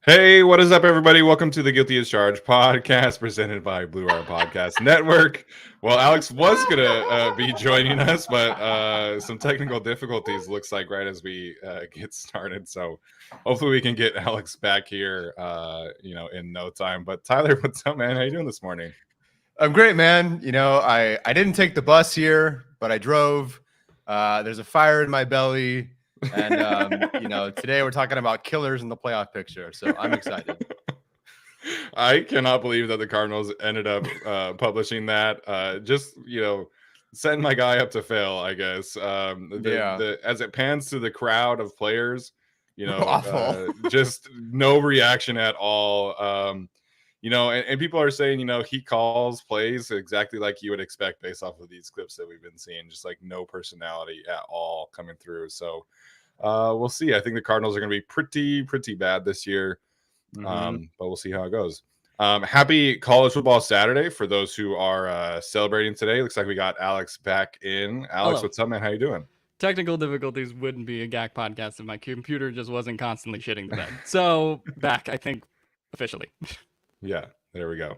Hey, what is up, everybody? Welcome to the Guilty as Charged podcast presented by Blue Wire Podcast Network. Well, Alex was going to be joining us, but some technical difficulties looks like right as we get started. So hopefully we can get Alex back here, in no time. But Tyler, what's up, man? How you doing this morning? I'm great, man. I didn't take the bus here, but I drove. There's a fire in my belly. And, today we're talking about killers in the playoff picture. So I'm excited. I cannot believe that the Cardinals ended up publishing that. Setting my guy up to fail, I guess. As it pans to the crowd of players, Awful. Just no reaction at all. And people are saying, he calls plays exactly like you would expect based off of these clips that we've been seeing, just like no personality at all coming through. So we'll see. I think the Cardinals are going to be pretty bad this year. But we'll see how it goes. Happy College Football Saturday for those who are celebrating today. Looks like we got Alex back in. Alex, Hello. what's up, man? How you doing? Technical difficulties wouldn't be a GAC podcast if my computer just wasn't constantly shitting the bed. So back, I think, officially. Yeah, there we go.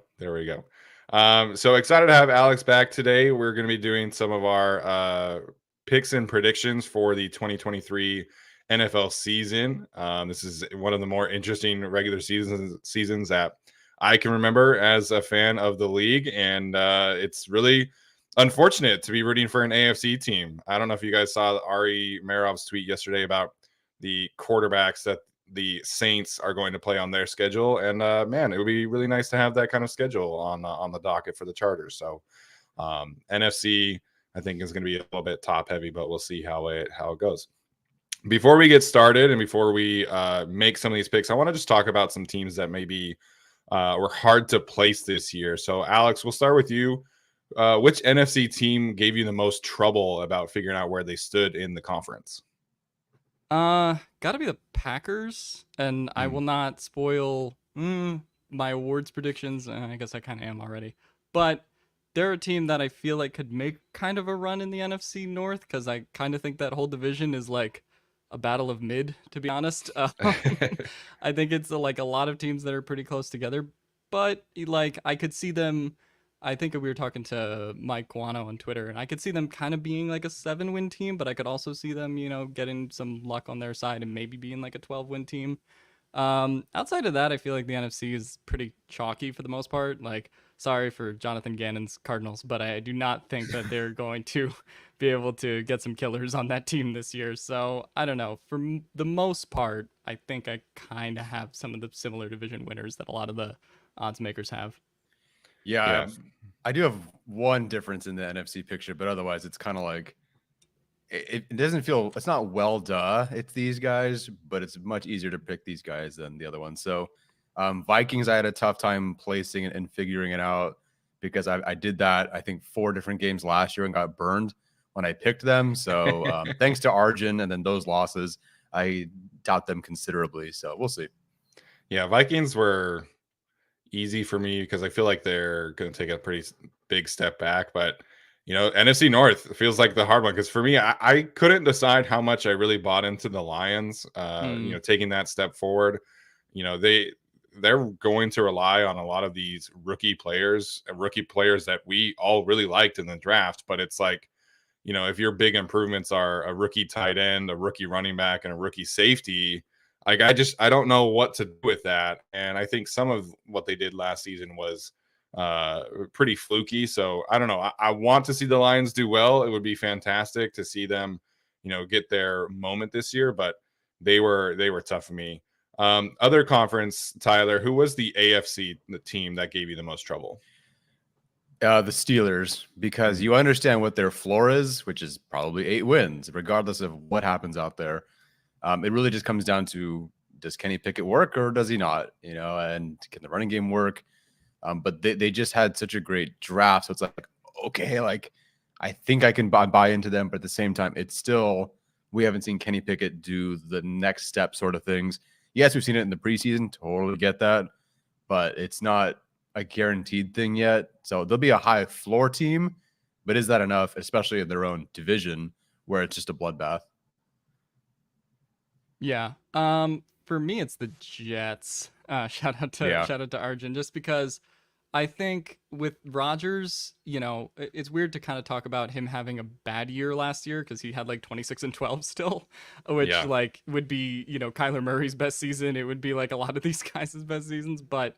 So excited to have Alex back today. We're going to be doing some of our picks and predictions for the 2023 NFL season. This is one of the more interesting regular seasons that I can remember as a fan of the league, and it's really unfortunate to be rooting for an AFC team. I don't know if you guys saw Ari Merov's tweet yesterday about the quarterbacks that the Saints are going to play on their schedule, and man, it would be really nice to have that kind of schedule on the docket for the Chargers. So NFC, I think, is going to be a little bit top heavy, but we'll see how it goes. Before we get started and before we make some of these picks, I want to just talk about some teams that maybe were hard to place this year. So, Alex, we'll start with you. Which NFC team gave you the most trouble about figuring out where they stood in the conference? Gotta be the Packers, and I will not spoil my awards predictions. I guess I kind of am already, but they're a team that I feel like could make kind of a run in the NFC North because I kind of think that whole division is like a battle of mid, to be honest. I think it's like a lot of teams that are pretty close together, but like I could see them. I think we were talking to Mike Guano on Twitter, and I could see them kind of being like a 7-win team, but I could also see them, getting some luck on their side and maybe being like a 12-win team. Outside of that, I feel like the NFC is pretty chalky for the most part. Like, sorry for Jonathan Gannon's Cardinals, but I do not think that they're going to be able to get some killers on that team this year. So I don't know. For the most part, I think I kind of have some of the similar division winners that a lot of the odds makers have. Yeah. I do have one difference in the NFC picture, but otherwise it's kind of like it doesn't feel, it's not it's these guys, but it's much easier to pick these guys than the other ones. So Vikings, I had a tough time placing and figuring it out because I did that, I think, 4 different games last year and got burned when I picked them. So thanks to Arjun and then those losses, I doubt them considerably. So we'll see. Yeah, Vikings were easy for me because I feel like they're going to take a pretty big step back, but NFC North feels like the hard one because for me, I couldn't decide how much I really bought into the Lions. Taking that step forward, they're going to rely on a lot of these rookie players that we all really liked in the draft, but it's like, if your big improvements are a rookie tight end, a rookie running back, and a rookie safety, like I don't know what to do with that. And I think some of what they did last season was pretty fluky. So I don't know. I want to see the Lions do well. It would be fantastic to see them, get their moment this year, but they were tough for me. Other conference, Tyler, who was the AFC, the team that gave you the most trouble? The Steelers, because you understand what their floor is, which is probably 8 wins, regardless of what happens out there. It really just comes down to, does Kenny Pickett work or does he not? And can the running game work? But they just had such a great draft. So it's like, okay, like I think I can buy into them. But at the same time, it's still, we haven't seen Kenny Pickett do the next step sort of things. Yes, we've seen it in the preseason. Totally get that. But it's not a guaranteed thing yet. So there'll be a high floor team. But is that enough, especially in their own division where it's just a bloodbath? Yeah. for me, it's the Jets. Shout out to Arjun, just because I think with Rodgers, it's weird to kind of talk about him having a bad year last year because he had like 26-12 still, which like would be, Kyler Murray's best season. It would be like a lot of these guys' best seasons, but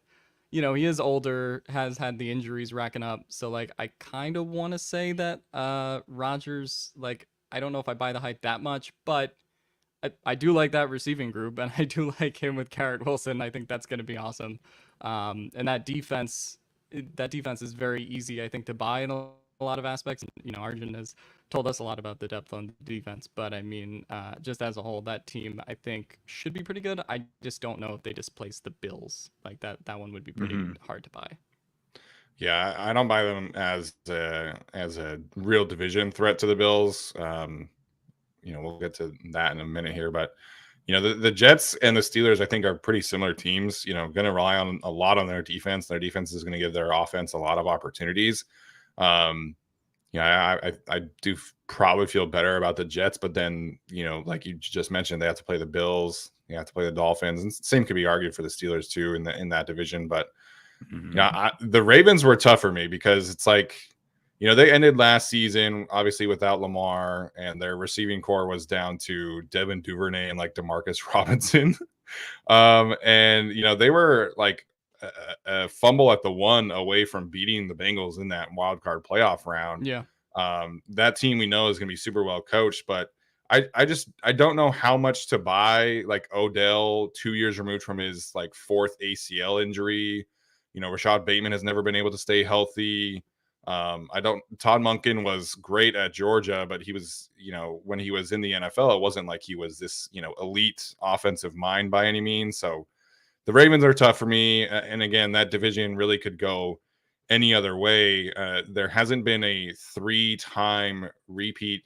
he is older, has had the injuries racking up. So like, I kind of want to say that Rodgers, like, I don't know if I buy the hype that much, but I do like that receiving group, and I do like him with Garrett Wilson. I think that's going to be awesome. And that defense is very easy, I think, to buy in a lot of aspects. Arjun has told us a lot about the depth on the defense, but I mean, just as a whole, that team, I think, should be pretty good. I just don't know if they displace the Bills. Like that one would be pretty hard to buy. Yeah, I don't buy them as a real division threat to the Bills. We'll get to that in a minute here, but the Jets and the Steelers, I think, are pretty similar teams. Going to rely on a lot on their defense. Their defense is going to give their offense a lot of opportunities. I do probably feel better about the Jets, but then like you just mentioned, they have to play the Bills, they have to play the Dolphins, and same could be argued for the Steelers too in that division. But the Ravens were tough for me because it's like, they ended last season obviously without Lamar, and their receiving core was down to Devin Duvernay and like Demarcus Robinson. And they were like a fumble at the 1 away from beating the Bengals in that wild card playoff round. Yeah. That team we know is going to be super well coached, but I don't know how much to buy. Like Odell, 2 years removed from his like 4th ACL injury. Rashad Bateman has never been able to stay healthy. Todd Monken was great at Georgia, but he was, when he was in the NFL, it wasn't like he was this, elite offensive mind by any means. So the Ravens are tough for me. And again, that division really could go any other way. There hasn't been a 3-time repeat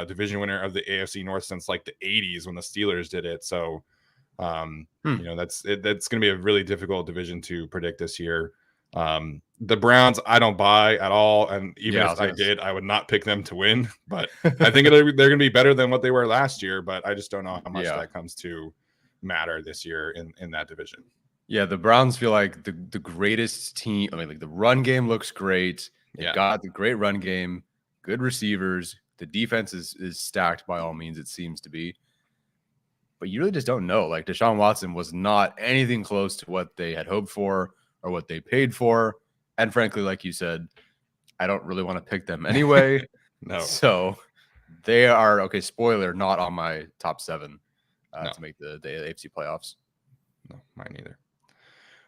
division winner of the AFC North since like the 80s when the Steelers did it. So, that's going to be a really difficult division to predict this year. The Browns, I don't buy at all, and even if I did, I would not pick them to win. But I think they're going to be better than what they were last year. But I just don't know how much that comes to matter this year in that division. Yeah, the Browns feel like the greatest team. I mean, like the run game looks great. They've got the great run game, good receivers. The defense is stacked by all means, it seems to be. But you really just don't know. Like Deshaun Watson was not anything close to what they had hoped for or what they paid for. And frankly, like you said, I don't really want to pick them anyway. No. So they are, okay, spoiler, not on my top 7 to make the AFC playoffs. No, mine either.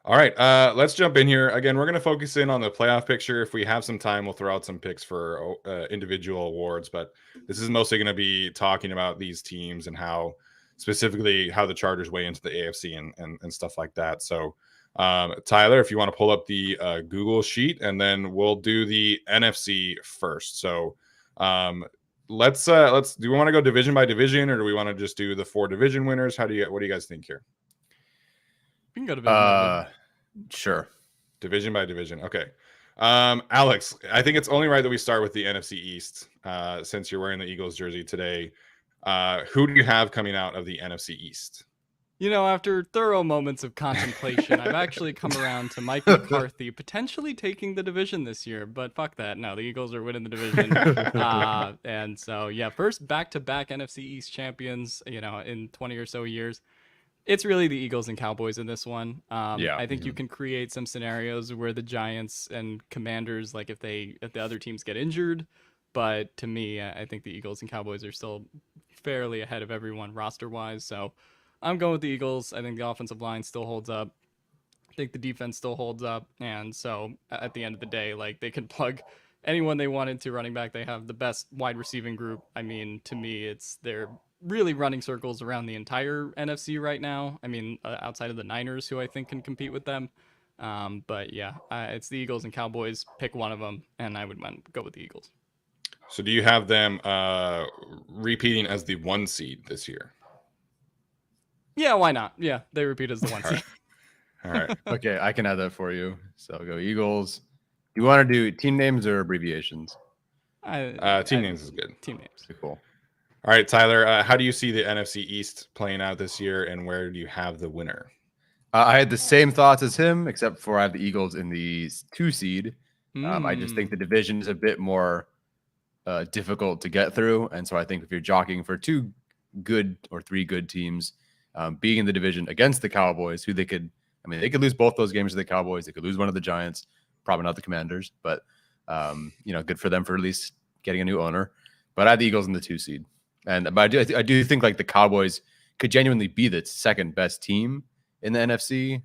All right, let's jump in here. Again, we're going to focus in on the playoff picture. If we have some time, we'll throw out some picks for individual awards. But this is mostly going to be talking about these teams and how the Chargers weigh into the AFC and stuff like that. So, Tyler, if you want to pull up the Google sheet, and then we'll do the NFC first. So let's do we want to go division by division, or do we want to just do the 4 division winners? What do you guys think here? We can go division by division. Sure. Division by division. Okay. Alex, I think it's only right that we start with the NFC East, since you're wearing the Eagles jersey today. Who do you have coming out of the NFC East? After thorough moments of contemplation, I've actually come around to Mike McCarthy potentially taking the division this year, but fuck that. No, the Eagles are winning the division. And so, first back-to-back NFC East champions, in 20 or so years. It's really the Eagles and Cowboys in this one. I think you can create some scenarios where the Giants and Commanders, like if the other teams get injured, but to me, I think the Eagles and Cowboys are still fairly ahead of everyone roster-wise, so I'm going with the Eagles. I think the offensive line still holds up. I think the defense still holds up. And so at the end of the day, like they can plug anyone they wanted to running back. They have the best wide receiving group. I mean, to me, they're really running circles around the entire NFC right now. I mean, outside of the Niners, who I think can compete with them. But it's the Eagles and Cowboys. Pick one of them, and I would go with the Eagles. So do you have them repeating as the 1 seed this year? Yeah, why not? Yeah, they repeat as the 1 seed. All right. Okay, I can add that for you. So I'll go Eagles. Do you want to do team names or abbreviations? Team names is good. Team names. Cool. All right, Tyler, how do you see the NFC East playing out this year, and where do you have the winner? I had the same thoughts as him, except for I have the Eagles in the 2 seed. I just think the division is a bit more difficult to get through, and so I think if you're jockeying for 2 good or 3 good teams, being in the division against the Cowboys, who they could lose both those games to the Cowboys. They could lose one of the Giants, probably not the Commanders, but good for them for at least getting a new owner. But I had the Eagles in the 2 seed, but I do think like the Cowboys could genuinely be the second best team in the NFC,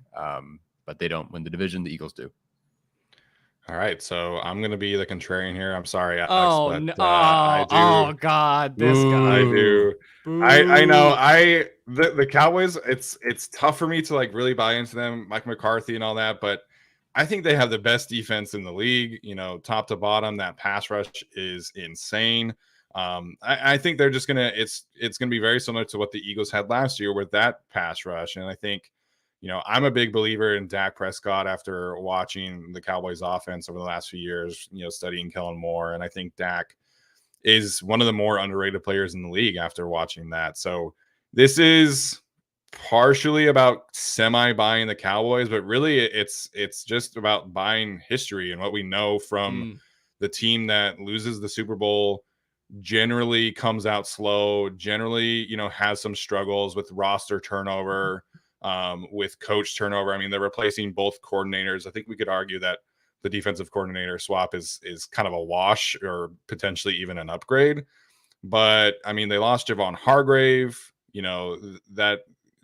but they don't win the division. The Eagles do. All right, so I'm going to be the contrarian here. I'm sorry, Alex, Oh, but no. I do. Oh, God, this guy. I do. I know. The Cowboys. It's tough for me to like really buy into them, Mike McCarthy and all that, but I think they have the best defense in the league. Top to bottom, that pass rush is insane. I think they're just gonna. It's gonna be very similar to what the Eagles had last year with that pass rush, and I think. I'm a big believer in Dak Prescott after watching the Cowboys offense over the last few years, studying Kellen Moore. And I think Dak is one of the more underrated players in the league after watching that. So this is partially about semi buying the Cowboys, but really it's just about buying history and what we know from the team that loses the Super Bowl, generally comes out slow, generally, has some struggles with roster turnover. With coach turnover. I mean, they're replacing both coordinators. I think we could argue that the defensive coordinator swap is kind of a wash or potentially even an upgrade. But I mean, they lost Javon Hargrave, that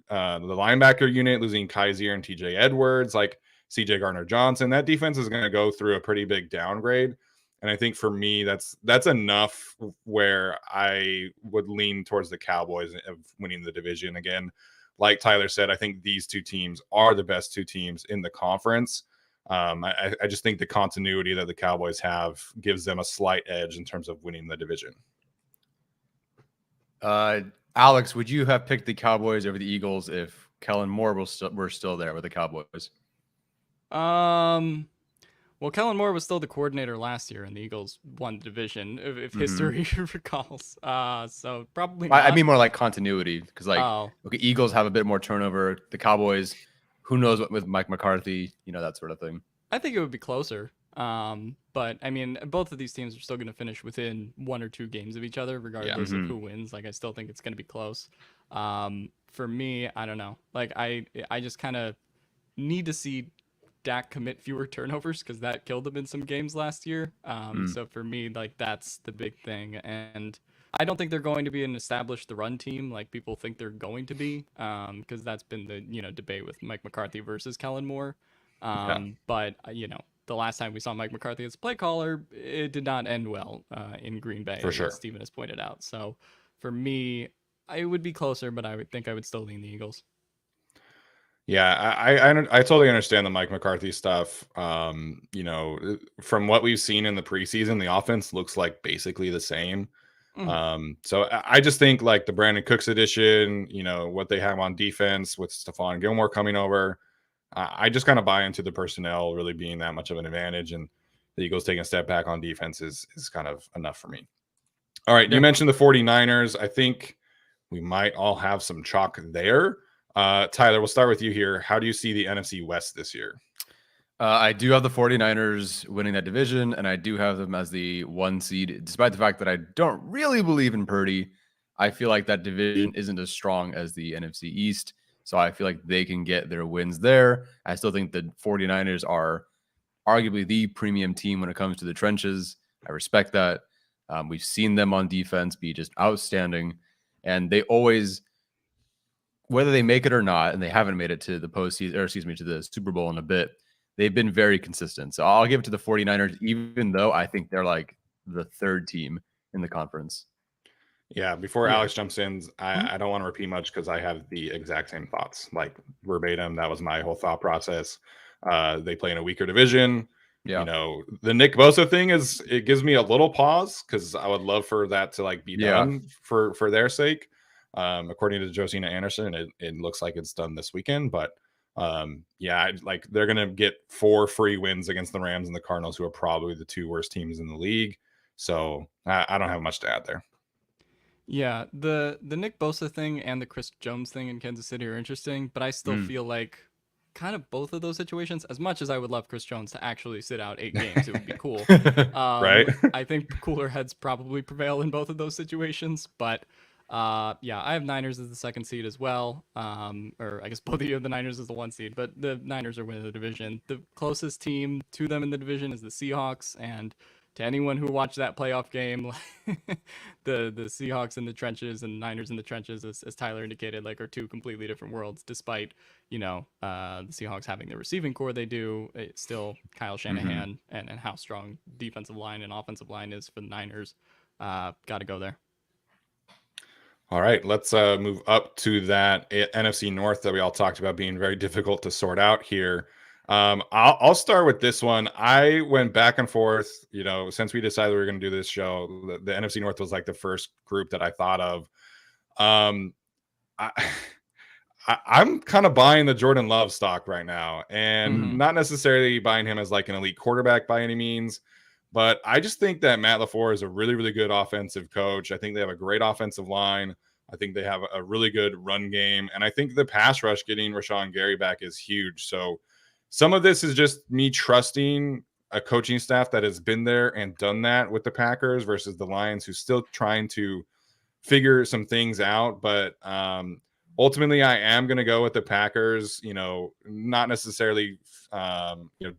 the linebacker unit losing Kaiser and TJ Edwards, like CJ Gardner-Johnson. That defense is going to go through a pretty big downgrade. And I think for me, that's enough where I would lean towards the Cowboys of winning the division again. Like Tyler said, I think these 2 teams are the best 2 teams in the conference. I just think the continuity that the Cowboys have gives them a slight edge in terms of winning the division. Alex, would you have picked the Cowboys over the Eagles if Kellen Moore were still there with the Cowboys? Well, Kellen Moore was still the coordinator last year, and the Eagles won the division, if history recalls. So probably not. I mean more like continuity, because okay, Eagles have a bit more turnover. The Cowboys, who knows what with Mike McCarthy, that sort of thing. I think it would be closer. But I mean, both of these teams are still going to finish within 1 or 2 games of each other, regardless of who wins. Like, I still think it's going to be close. For me, I don't know. Like, I just kind of need to see Dak commit fewer turnovers, because that killed him in some games last year. So for me, like, that's the big thing. And I don't think they're going to be an established the run team like people think they're going to be, because that's been the debate with Mike McCarthy versus Kellen Moore. But the last time we saw Mike McCarthy as a play caller, it did not end well in Green Bay, for sure. as Steven has pointed out. So for me, I would be closer, but I would still lean the Eagles. Yeah, I totally understand the Mike McCarthy stuff. From what we've seen in the preseason, the offense looks like basically the same. So I just think like the Brandon Cooks edition, what they have on defense with Stephon Gilmore coming over, I just kind of buy into the personnel really being that much of an advantage, and the Eagles taking a step back on defense is kind of enough for me. All right, you mentioned the 49ers. I think we might all have some chalk there. Tyler, we'll start with you here. How do you see the NFC West this year? I do have the 49ers winning that division, and I do have them as the 1 seed, despite the fact that I don't really believe in Purdy. I feel like that division isn't as strong as the NFC East, so I feel like they can get their wins there. I still think the 49ers are arguably the premium team when it comes to the trenches. I respect that. We've seen them on defense be just outstanding, and they always, whether they make it or not, and they haven't made it to the postseason, or excuse me, to the Super Bowl in a bit, they've been very consistent. So I'll give it to the 49ers, even though I think they're like the 3rd team in the conference. Yeah, before Alex jumps in, I don't want to repeat much because I have the exact same thoughts, like verbatim. That was my whole thought process. They play in a weaker division. Yeah. The Nick Bosa thing it gives me a little pause because I would love for that to like be done for their sake. According to Josina Anderson, it looks like it's done this weekend, but like they're gonna get 4 free wins against the Rams and the Cardinals, who are probably the 2 worst teams in the league. So I don't have much to add there. Yeah, the Nick Bosa thing and the Chris Jones thing in Kansas City are interesting, but I still feel like kind of both of those situations, as much as I would love Chris Jones to actually sit out 8 games, it would be cool. Right. I think cooler heads probably prevail in both of those situations, but yeah, I have Niners as the 2nd seed as well. Or I guess both of you have the Niners as the 1 seed, but the Niners are winning the division. The closest team to them in the division is the Seahawks, and to anyone who watched that playoff game, the Seahawks in the trenches and Niners in the trenches, as Tyler indicated, like are two completely different worlds. Despite the Seahawks having the receiving core they do, it's still Kyle Shanahan and how strong defensive line and offensive line is for the Niners. Got to go there. All right, let's move up to that NFC North that we all talked about being very difficult to sort out here. I'll start with this one. I went back and forth, since we decided we were going to do this show. The NFC North was like the first group that I thought of. I'm kind of buying the Jordan Love stock right now, and not necessarily buying him as like an elite quarterback by any means. But I just think that Matt LaFleur is a really, really good offensive coach. I think they have a great offensive line. I think they have a really good run game. And I think the pass rush getting Rashawn Gary back is huge. So some of this is just me trusting a coaching staff that has been there and done that with the Packers versus the Lions, who's still trying to figure some things out. But ultimately, I am going to go with the Packers, not necessarily,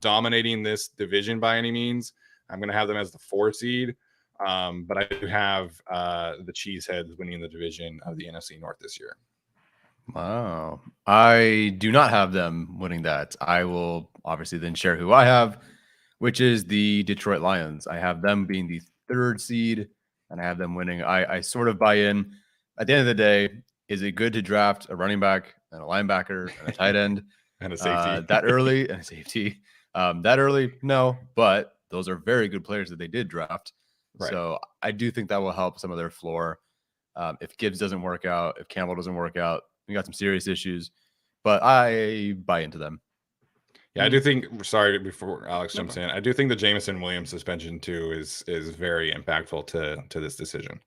dominating this division by any means. I'm going to have them as the 4 seed. But I do have the Cheeseheads winning the division of the NFC North this year. Wow. I do not have them winning that. I will obviously then share who I have, which is the Detroit Lions. I have them being the 3rd seed, and I have them winning. I sort of buy in. At the end of the day, is it good to draft a running back and a linebacker and a tight end and a safety that early? And a safety that early? No, but those are very good players that they did draft. Right. So I do think that will help some of their floor. If Gibbs doesn't work out, if Campbell doesn't work out, we got some serious issues, but I buy into them. Yeah, I do think. Sorry, before Alex jumps in, I do think the Jameson Williams suspension too is very impactful to this decision.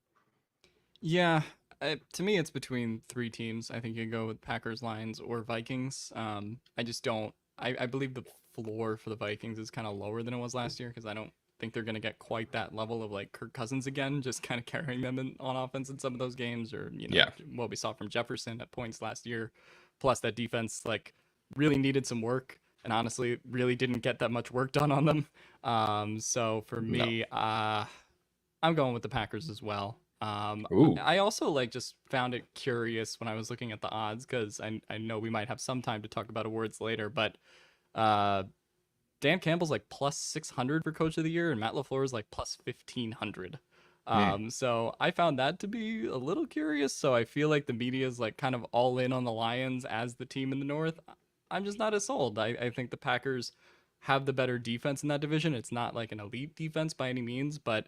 Yeah, to me, it's between 3 teams. I think you can go with Packers, Lions, or Vikings. I just don't. I believe the floor for the Vikings is kind of lower than it was last year, because I don't think they're going to get quite that level of like Kirk Cousins again, just kind of carrying them on offense in some of those games, or what we saw from Jefferson at points last year. Plus that defense like really needed some work, and honestly really didn't get that much work done on them. So for me, I'm going with the Packers as well. I also just found it curious when I was looking at the odds, because I know we might have some time to talk about awards later, but Dan Campbell's like plus 600 for Coach of the Year, and Matt LaFleur is like plus 1,500. So I found that to be a little curious. So I feel like the media is like kind of all in on the Lions as the team in the North. I'm just not as sold. I think the Packers have the better defense in that division. It's not like an elite defense by any means, but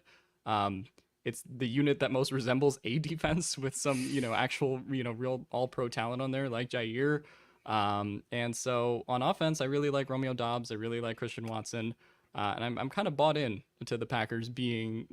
it's the unit that most resembles a defense with some, actual, real all-pro talent on there, like Jair. And so on offense, I really like Romeo Doubs. I really like Christian Watson. And I'm kind of bought in to the Packers being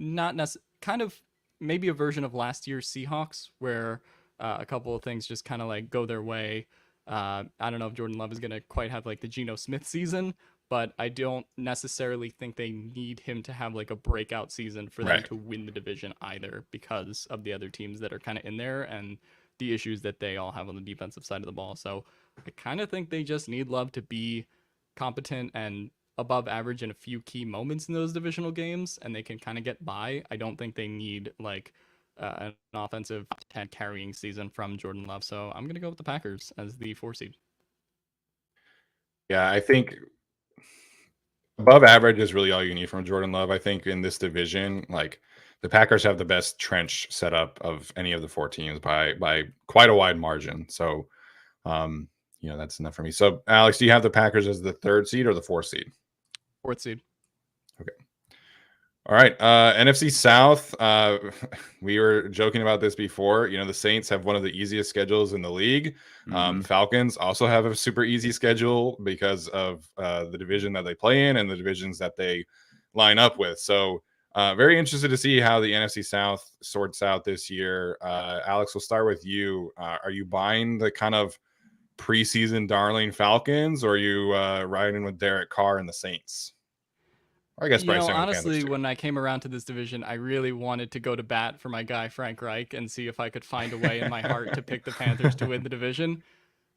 kind of maybe a version of last year's Seahawks, where a couple of things just kind of like go their way. I don't know if Jordan Love is going to quite have like the Geno Smith season, but I don't necessarily think they need him to have like a breakout season for them to win the division either, because of the other teams that are kind of in there and the issues that they all have on the defensive side of the ball. So I kind of think they just need Love to be competent and above average in a few key moments in those divisional games, and they can kind of get by. I don't think they need like an offensive 10 carrying season from Jordan Love. So I'm going to go with the Packers as the 4 seed. Yeah, I think above average is really all you need from Jordan Love. I think in this division, like the Packers have the best trench setup of any of the 4 teams by quite a wide margin. So, that's enough for me. So, Alex, do you have the Packers as the 3rd seed or the 4th seed? 4th seed. Okay. All right. NFC South. We were joking about this before. The Saints have one of the easiest schedules in the league. Falcons also have a super easy schedule because of the division that they play in and the divisions that they line up with. So Very interested to see how the NFC South sorts out this year. Alex, we'll start with you. Are you buying the kind of preseason darling Falcons, or are you riding with Derek Carr and the Saints? Or I guess Bryce Young and the Panthers Honestly, too. when I came around to this division, I really wanted to go to bat for my guy Frank Reich and see if I could find a way in my heart to pick the Panthers to win the division.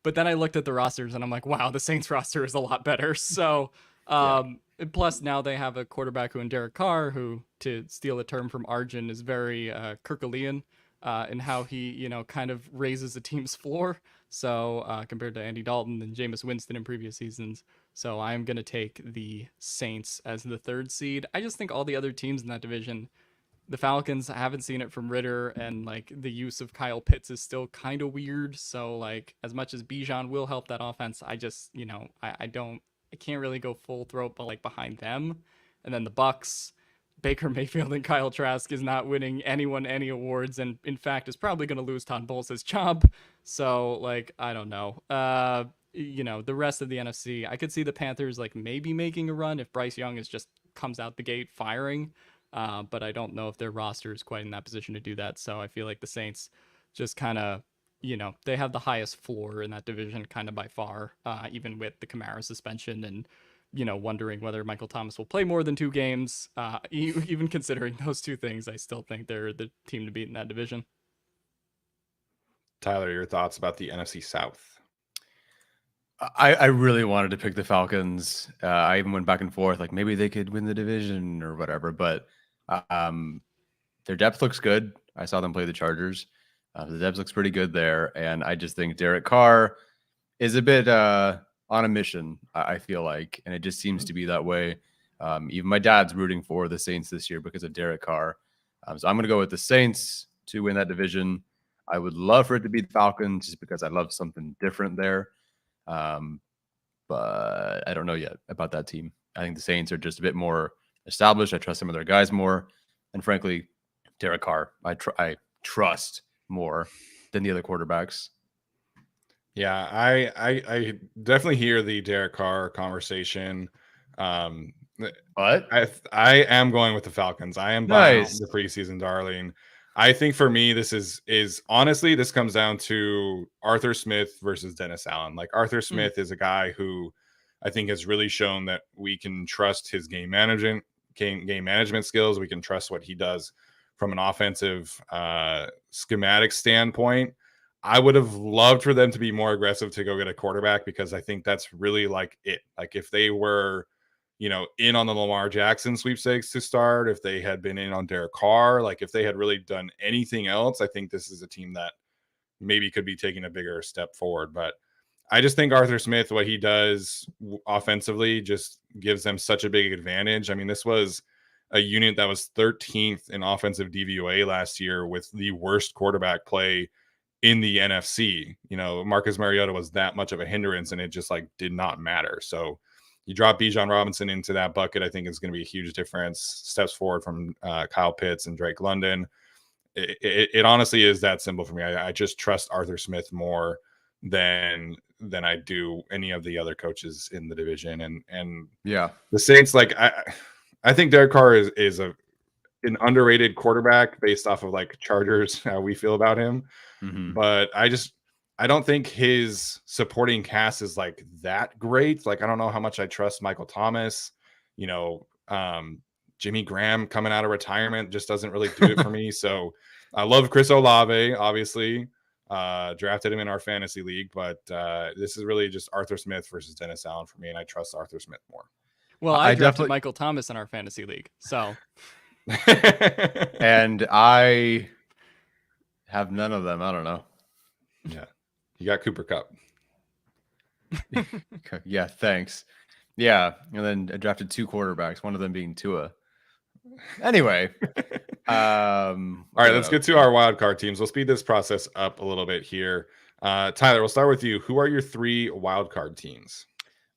But then I looked at the rosters and I'm like, wow, the Saints roster is a lot better. So, plus now they have a quarterback who in Derek Carr, who, to steal a term from Arjun, is very Kirkalian in how he, kind of raises a team's floor. So compared to Andy Dalton and Jameis Winston in previous seasons. So I'm going to take the Saints as the 3rd seed. I just think all the other teams in that division, the Falcons, I haven't seen it from Ritter, and like the use of Kyle Pitts is still kind of weird. So like as much as Bijan will help that offense, I just, I can't really go full throat but like behind them. And then the Bucks, Baker Mayfield and Kyle Trask is not winning anyone any awards, and in fact is probably going to lose Todd Bowles' job. So like I don't know. The rest of the NFC, I could see the Panthers like maybe making a run if Bryce Young just comes out the gate firing. But I don't know if their roster is quite in that position to do that. So I feel like the Saints just kind of, they have the highest floor in that division kind of by far, even with the Kamara suspension and, wondering whether Michael Thomas will play more than 2 games. Even considering those 2 things, I still think they're the team to beat in that division. Tyler, your thoughts about the NFC South? I really wanted to pick the Falcons. I even went back and forth, like maybe they could win the division or whatever, but their depth looks good. I saw them play the Chargers. The depth looks pretty good there. And I just think Derek Carr is a bit on a mission, I feel like. And it just seems to be that way. Even my dad's rooting for the Saints this year because of Derek Carr. So I'm going to go with the Saints to win that division. I would love for it to be the Falcons just because I love something different there. But I don't know yet about that team. I think the Saints are just a bit more established. I trust some of their guys more. And frankly, Derek Carr, I trust more than the other quarterbacks. Yeah, I definitely hear the Derek Carr conversation. But I am going with the Falcons. I am buying the preseason darling. I think for me, this is honestly, this comes down to Arthur Smith versus Dennis Allen. Like Arthur Smith is a guy who I think has really shown that we can trust his game management skills. We can trust what he does from an offensive schematic standpoint. I would have loved for them to be more aggressive to go get a quarterback because I think that's really like it. Like if they were, in on the Lamar Jackson sweepstakes to start, if they had been in on Derek Carr, like if they had really done anything else, I think this is a team that maybe could be taking a bigger step forward. But I just think Arthur Smith, what he does offensively just gives them such a big advantage. I mean, this was a unit that was 13th in offensive DVOA last year with the worst quarterback play in the NFC. Marcus Mariota was that much of a hindrance and it just like did not matter. So you drop Bijan Robinson into that bucket, I think is going to be a huge difference. Steps forward from Kyle Pitts and Drake London. It honestly is that simple for me. I just trust Arthur Smith more than I do any of the other coaches in the division. And yeah, the Saints, like I think Derek Carr is an underrated quarterback based off of like Chargers, how we feel about him. Mm-hmm. But I don't think his supporting cast is like that great. Like, I don't know how much I trust Michael Thomas. Jimmy Graham coming out of retirement just doesn't really do it for me. So I love Chris Olave, obviously. Drafted him in our fantasy league, but this is really just Arthur Smith versus Dennis Allen for me, and I trust Arthur Smith more. Well, I drafted Michael Thomas in our fantasy league, so. And I have none of them. I don't know. Yeah. You got Cooper Kupp. Yeah, thanks. Yeah, and then I drafted 2 quarterbacks, one of them being Tua. Anyway. All right, let's get to our wild card teams. We'll speed this process up a little bit here. Tyler, we'll start with you. Who are your 3 wild card teams?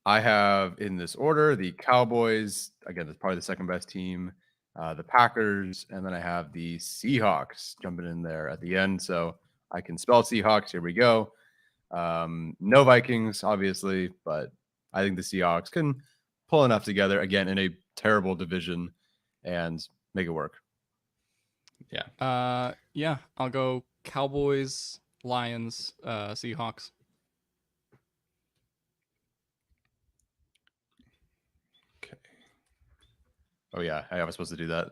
I have in this order the Cowboys. Again, that's probably the second best team. The Packers, and then I have the Seahawks jumping in there at the end. So I can spell Seahawks. Here we go. No Vikings, obviously, but I think the Seahawks can pull enough together again in a terrible division. And make it work. Yeah, I'll go Cowboys, Lions, Seahawks. Okay. Oh yeah, I was supposed to do that.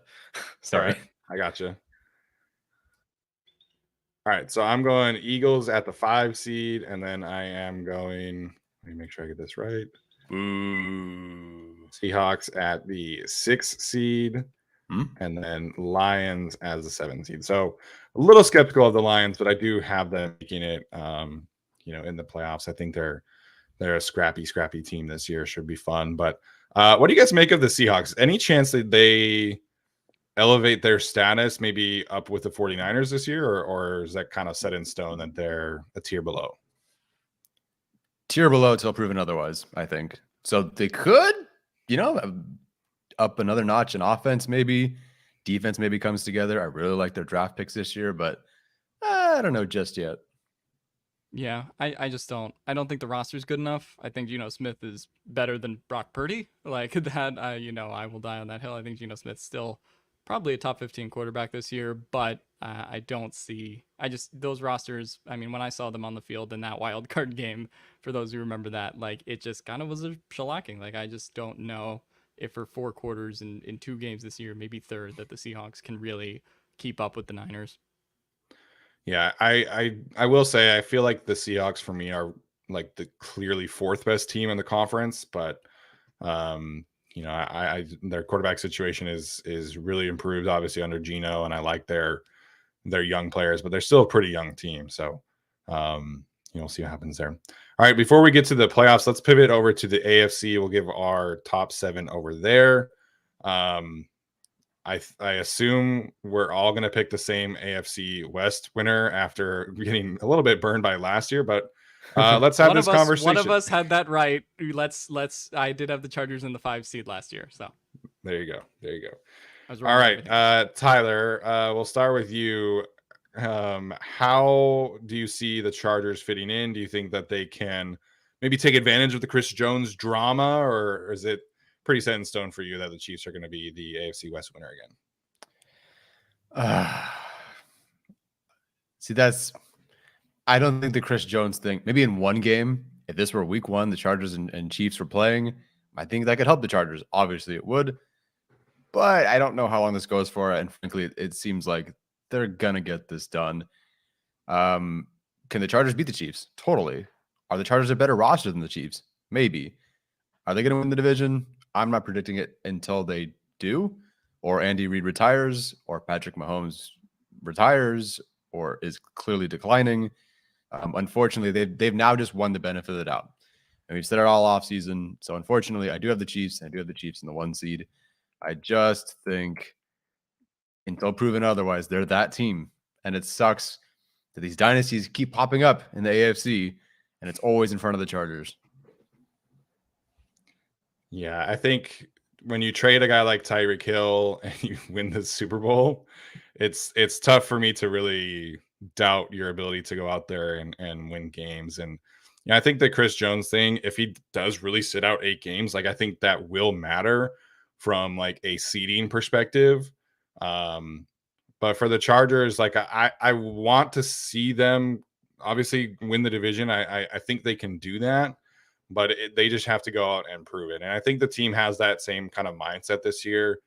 Sorry, Sorry. I got you. All right, so I'm going Eagles at the 5 seed, and then I am going. Let me make sure I get this right. Boo. Seahawks at the 6 seed, Hmm? and then Lions as the 7 seed. So a little skeptical of the Lions, but I do have them making it. In the playoffs. I think they're a scrappy team this year. Should be fun. But what do you guys make of the Seahawks? Any chance that they elevate their status maybe up with the 49ers this year, or is that kind of set in stone that they're a tier below? Tier below till proven otherwise, I think. So they could, up another notch in offense, maybe. Defense maybe comes together. I really like their draft picks this year, but I don't know just yet. Yeah, I just don't. I don't think the roster's good enough. I think Geno Smith is better than Brock Purdy. Like that, I will die on that hill. I think Geno Smith's still probably a top 15 quarterback this year, but I don't see. Those rosters. I mean, when I saw them on the field in that wild card game, for those who remember that, like it just kind of was a shellacking. Like I just don't know if for 4 quarters in 2 games this year, maybe third, that the Seahawks can really keep up with the Niners. Yeah, I will say I feel like the Seahawks for me are like the clearly 4th best team in the conference, but their quarterback situation is really improved obviously under Geno, and I like their young players, but they're still a pretty young team. So we'll see what happens there. All right, before we get to the playoffs, let's pivot over to the AFC. We'll give our top 7 over there. I assume we're all going to pick the same AFC West winner after getting a little bit burned by last year, but let's have this conversation. One of us had that right. I did have the Chargers in the 5 seed last year, so there you go. I was all right, Tyler, we'll start with you. How do you see the Chargers fitting in? Do you think that they can maybe take advantage of the Chris Jones drama, or is it pretty set in stone for you that the Chiefs are going to be the AFC West winner again? See, I don't think the Chris Jones thing, maybe in one game, if this were week 1, the Chargers and Chiefs were playing, I think that could help the Chargers. Obviously it would, but I don't know how long this goes for. And frankly, it seems like they're going to get this done. Can the Chargers beat the Chiefs? Totally. Are the Chargers a better roster than the Chiefs? Maybe. Are they going to win the division? I'm not predicting it until they do, or Andy Reid retires, or Patrick Mahomes retires, or is clearly declining. Unfortunately, they've now just won the benefit of the doubt, and we've said it all off season. So unfortunately, I do have the Chiefs. And I do have the Chiefs in the 1 seed. I just think until proven otherwise, they're that team, and it sucks that these dynasties keep popping up in the AFC, and it's always in front of the Chargers. Yeah, I think when you trade a guy like Tyreek Hill and you win the Super Bowl, it's tough for me to really doubt your ability to go out there and win games. And I think the Chris Jones thing, if he does really sit out 8 games, like I think that will matter from like a seeding perspective. But for the Chargers, like I want to see them obviously win the division. I think they can do that, but they just have to go out and prove it. And I think the team has that same kind of mindset this year.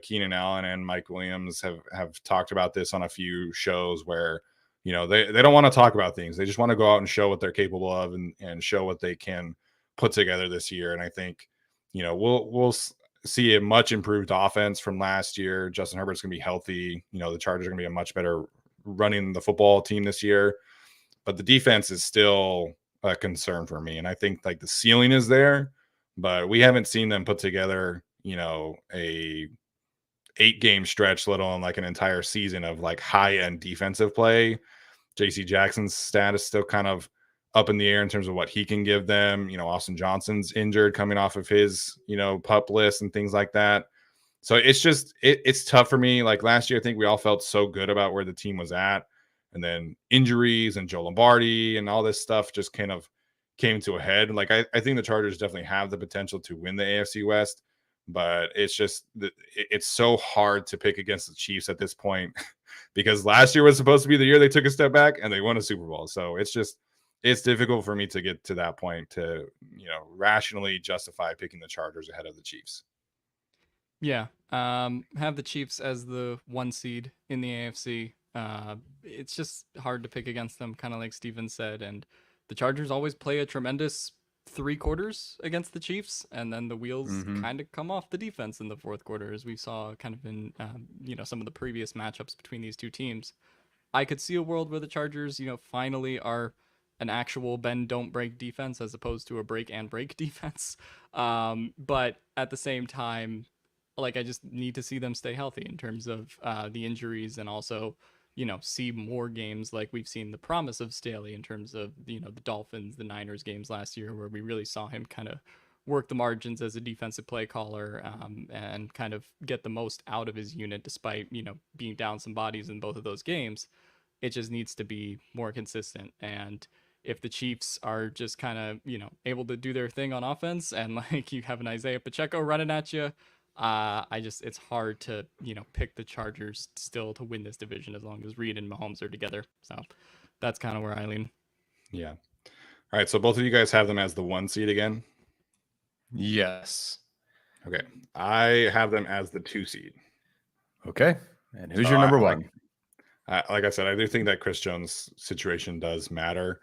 Keenan Allen and Mike Williams have talked about this on a few shows where, they don't want to talk about things. They just want to go out and show what they're capable of and show what they can put together this year. And I think, we'll see a much improved offense from last year. Justin Herbert's going to be healthy. The Chargers are going to be a much better running the football team this year, but the defense is still a concern for me. And I think like the ceiling is there, but we haven't seen them put together, a 8-game stretch, let alone like an entire season of like high-end defensive play. JC Jackson's status still kind of up in the air in terms of what he can give them. Austin Johnson's injured coming off of his, PUP list and things like that. So it's just, it's tough for me. Like last year, I think we all felt so good about where the team was at. And then injuries and Joe Lombardi and all this stuff just kind of came to a head. Like I think the Chargers definitely have the potential to win the AFC West, but it's just it's so hard to pick against the Chiefs at this point because last year was supposed to be the year they took a step back and they won a Super Bowl. So it's difficult for me to get to that point to, rationally justify picking the Chargers ahead of the Chiefs. Yeah. Have the Chiefs as the 1 seed in the AFC. It's just hard to pick against them, kind of like Steven said. And the Chargers always play a tremendous 3 quarters against the Chiefs, and then the wheels kind of come off the defense in the 4th quarter, as we saw kind of in some of the previous matchups between these 2 teams. I could see a world where the Chargers, finally are an actual bend don't break defense as opposed to a break and break defense. But at the same time, like, I just need to see them stay healthy in terms of the injuries, and also, see more games like we've seen the promise of Staley in terms of, the Dolphins, the Niners games last year, where we really saw him kind of work the margins as a defensive play caller, and kind of get the most out of his unit despite, being down some bodies in both of those games. It just needs to be more consistent. And if the Chiefs are just kind of, able to do their thing on offense, and like you have an Isaiah Pacheco running at you, it's hard to, pick the Chargers still to win this division as long as Reed and Mahomes are together. So that's kind of where I lean. Yeah. All right. So both of you guys have them as the 1 seed again? Yes. Okay. I have them as the 2 seed. Okay. And who's your number 1? Like I said, I do think that Chris Jones' situation does matter.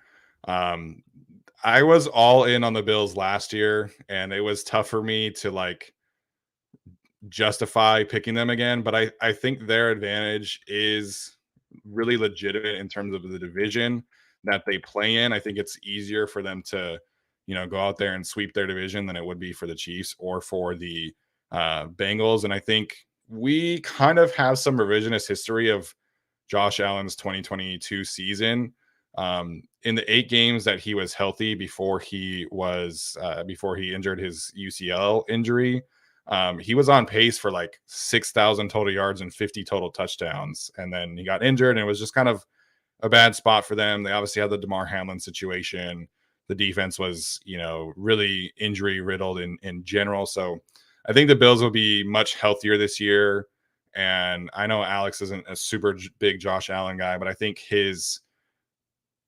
I was all in on the Bills last year, and it was tough for me to justify picking them again. But I think their advantage is really legitimate in terms of the division that they play in. I think it's easier for them to, go out there and sweep their division than it would be for the Chiefs or for the Bengals. And I think we kind of have some revisionist history of Josh Allen's 2022 season. In the 8 games that he was healthy before he injured his UCL injury, he was on pace for 6,000 total yards and 50 total touchdowns. And then he got injured, and it was just kind of a bad spot for them. They obviously had the DeMar Hamlin situation. The defense was, really injury riddled in general. So I think the Bills will be much healthier this year. And I know Alex isn't a super big Josh Allen guy, but I think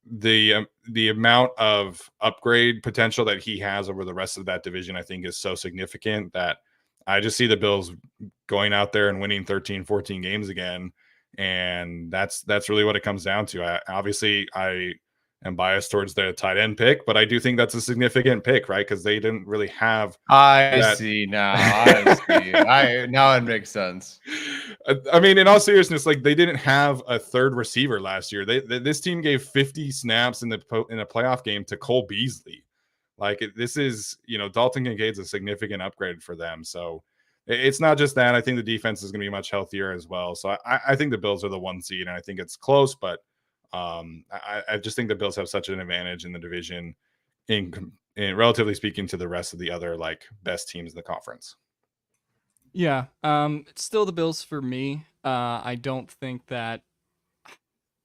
the amount of upgrade potential that he has over the rest of that division, I think, is so significant that I just see the Bills going out there and winning 13, 14 games again. And that's really what it comes down to. I am biased towards the tight end pick, but I do think that's a significant pick, right? Because they didn't really have. See now. Now it makes sense. I mean, in all seriousness, they didn't have a third receiver last year. This team gave 50 snaps in a playoff game to Cole Beasley. This is, Dalton Kincaid's a significant upgrade for them. So it's not just that. I think the defense is going to be much healthier as well. So I think the Bills are the 1 seed, and I think it's close, but I just think the Bills have such an advantage in the division in relatively speaking to the rest of the other best teams in the conference. Yeah. It's still the Bills for me. I don't think that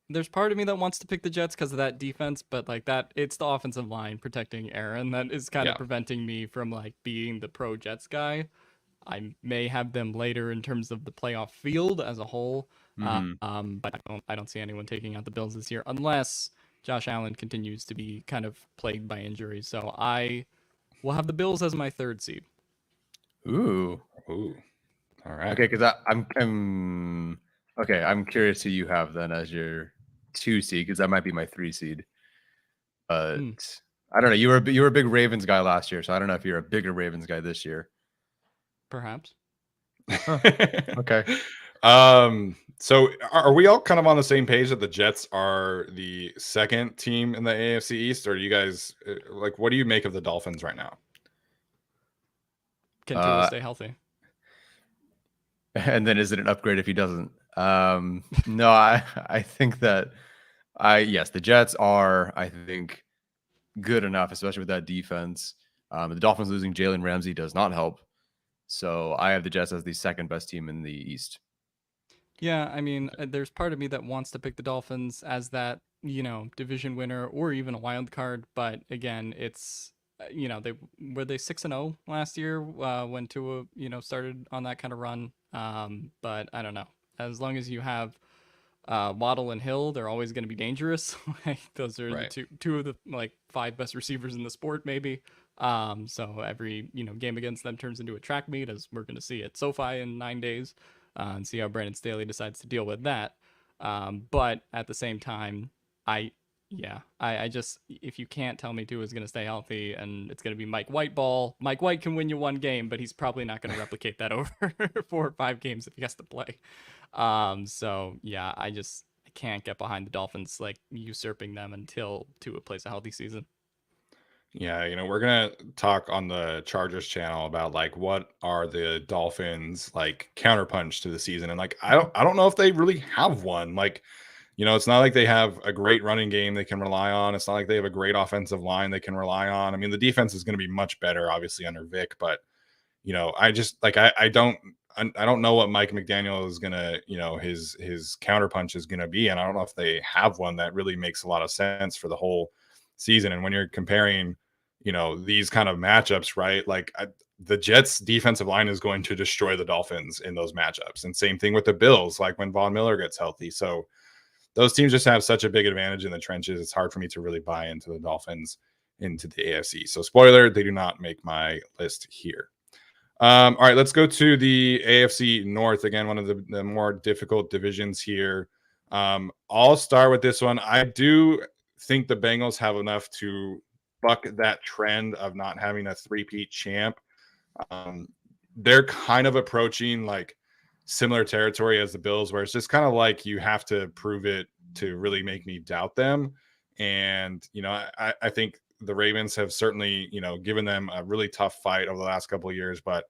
there's part of me that wants to pick the Jets because of that defense, but it's the offensive line protecting Aaron that is kind of preventing me from being the pro Jets guy. I may have them later in terms of the playoff field as a whole. But I don't see anyone taking out the Bills this year unless Josh Allen continues to be kind of plagued by injuries. So I will have the Bills as my 3rd seed. Ooh. All right. Okay, because I'm curious who you have then as your 2 seed, because that might be my 3 seed. But I don't know. You were a big Ravens guy last year, so I don't know if you're a bigger Ravens guy this year. Perhaps. Okay. So are we all kind of on the same page that the Jets are the 2nd team in the AFC East, or do you guys what do you make of the Dolphins right now? Can Tua stay healthy? And then is it an upgrade if he doesn't? No, I think that the Jets are, I think, good enough, especially with that defense. The Dolphins losing Jalen Ramsey does not help. So I have the Jets as the 2nd best team in the East. Yeah, I mean, there's part of me that wants to pick the Dolphins as that, division winner or even a wild card. But again, it's they were they 6-0 last year when Tua, started on that kind of run. But I don't know. As long as you have Waddle and Hill, they're always going to be dangerous. Like those are Right. the two of the like 5 best receivers in the sport, maybe. So every game against them turns into a track meet, as we're going to see at SoFi in 9 days, and see how Brandon Staley decides to deal with that. But at the same time, I just, if you can't tell me Tua is going to stay healthy and it's going to be Mike White ball, Mike White can win you 1 game, but he's probably not going to replicate that over 4 or 5 games if he has to play. So yeah, I can't get behind the Dolphins like usurping them until Tua plays a healthy season. Yeah, we're gonna talk on the Chargers channel about like what are the Dolphins like counterpunch to the season, and like I don't know if they really have one. Like, it's not like they have a great running game they can rely on. It's not like they have a great offensive line they can rely on. I mean, the defense is going to be much better, obviously, under Vic, but I just like I don't know what Mike McDaniel is gonna, his counterpunch is gonna be, and I don't know if they have one that really makes a lot of sense for the whole season. And when you're comparing, these kind of matchups, right? Like the Jets' defensive line is going to destroy the Dolphins in those matchups, and same thing with the Bills, like when Von Miller gets healthy. So those teams just have such a big advantage in the trenches. It's hard for me to really buy into the Dolphins into the AFC. So spoiler, they do not make my list here. All right, let's go to the AFC North again, one of the more difficult divisions here. I'll start with this one. I do think the Bengals have enough to buck that trend of not having a three-peat champ. They're kind of approaching like similar territory as the Bills, where it's just kind of like you have to prove it to really make me doubt them. And I think the Ravens have certainly given them a really tough fight over the last couple of years, but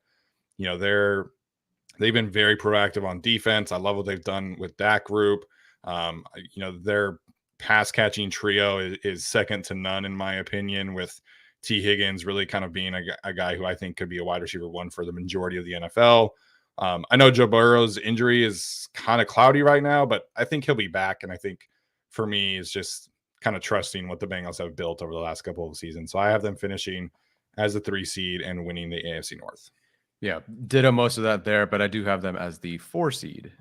they've been very proactive on defense. I love what they've done with that group. Their pass catching trio is second to none in my opinion, with T. Higgins really kind of being a guy who I think could be a wide receiver 1 for the majority of the NFL. I know Joe Burrow's injury is kind of cloudy right now, but I think he'll be back. And I think for me is just kind of trusting what the Bengals have built over the last couple of seasons. So I have them finishing as the 3 seed and winning the AFC North. Yeah, ditto most of that there, but I do have them as the 4 seed.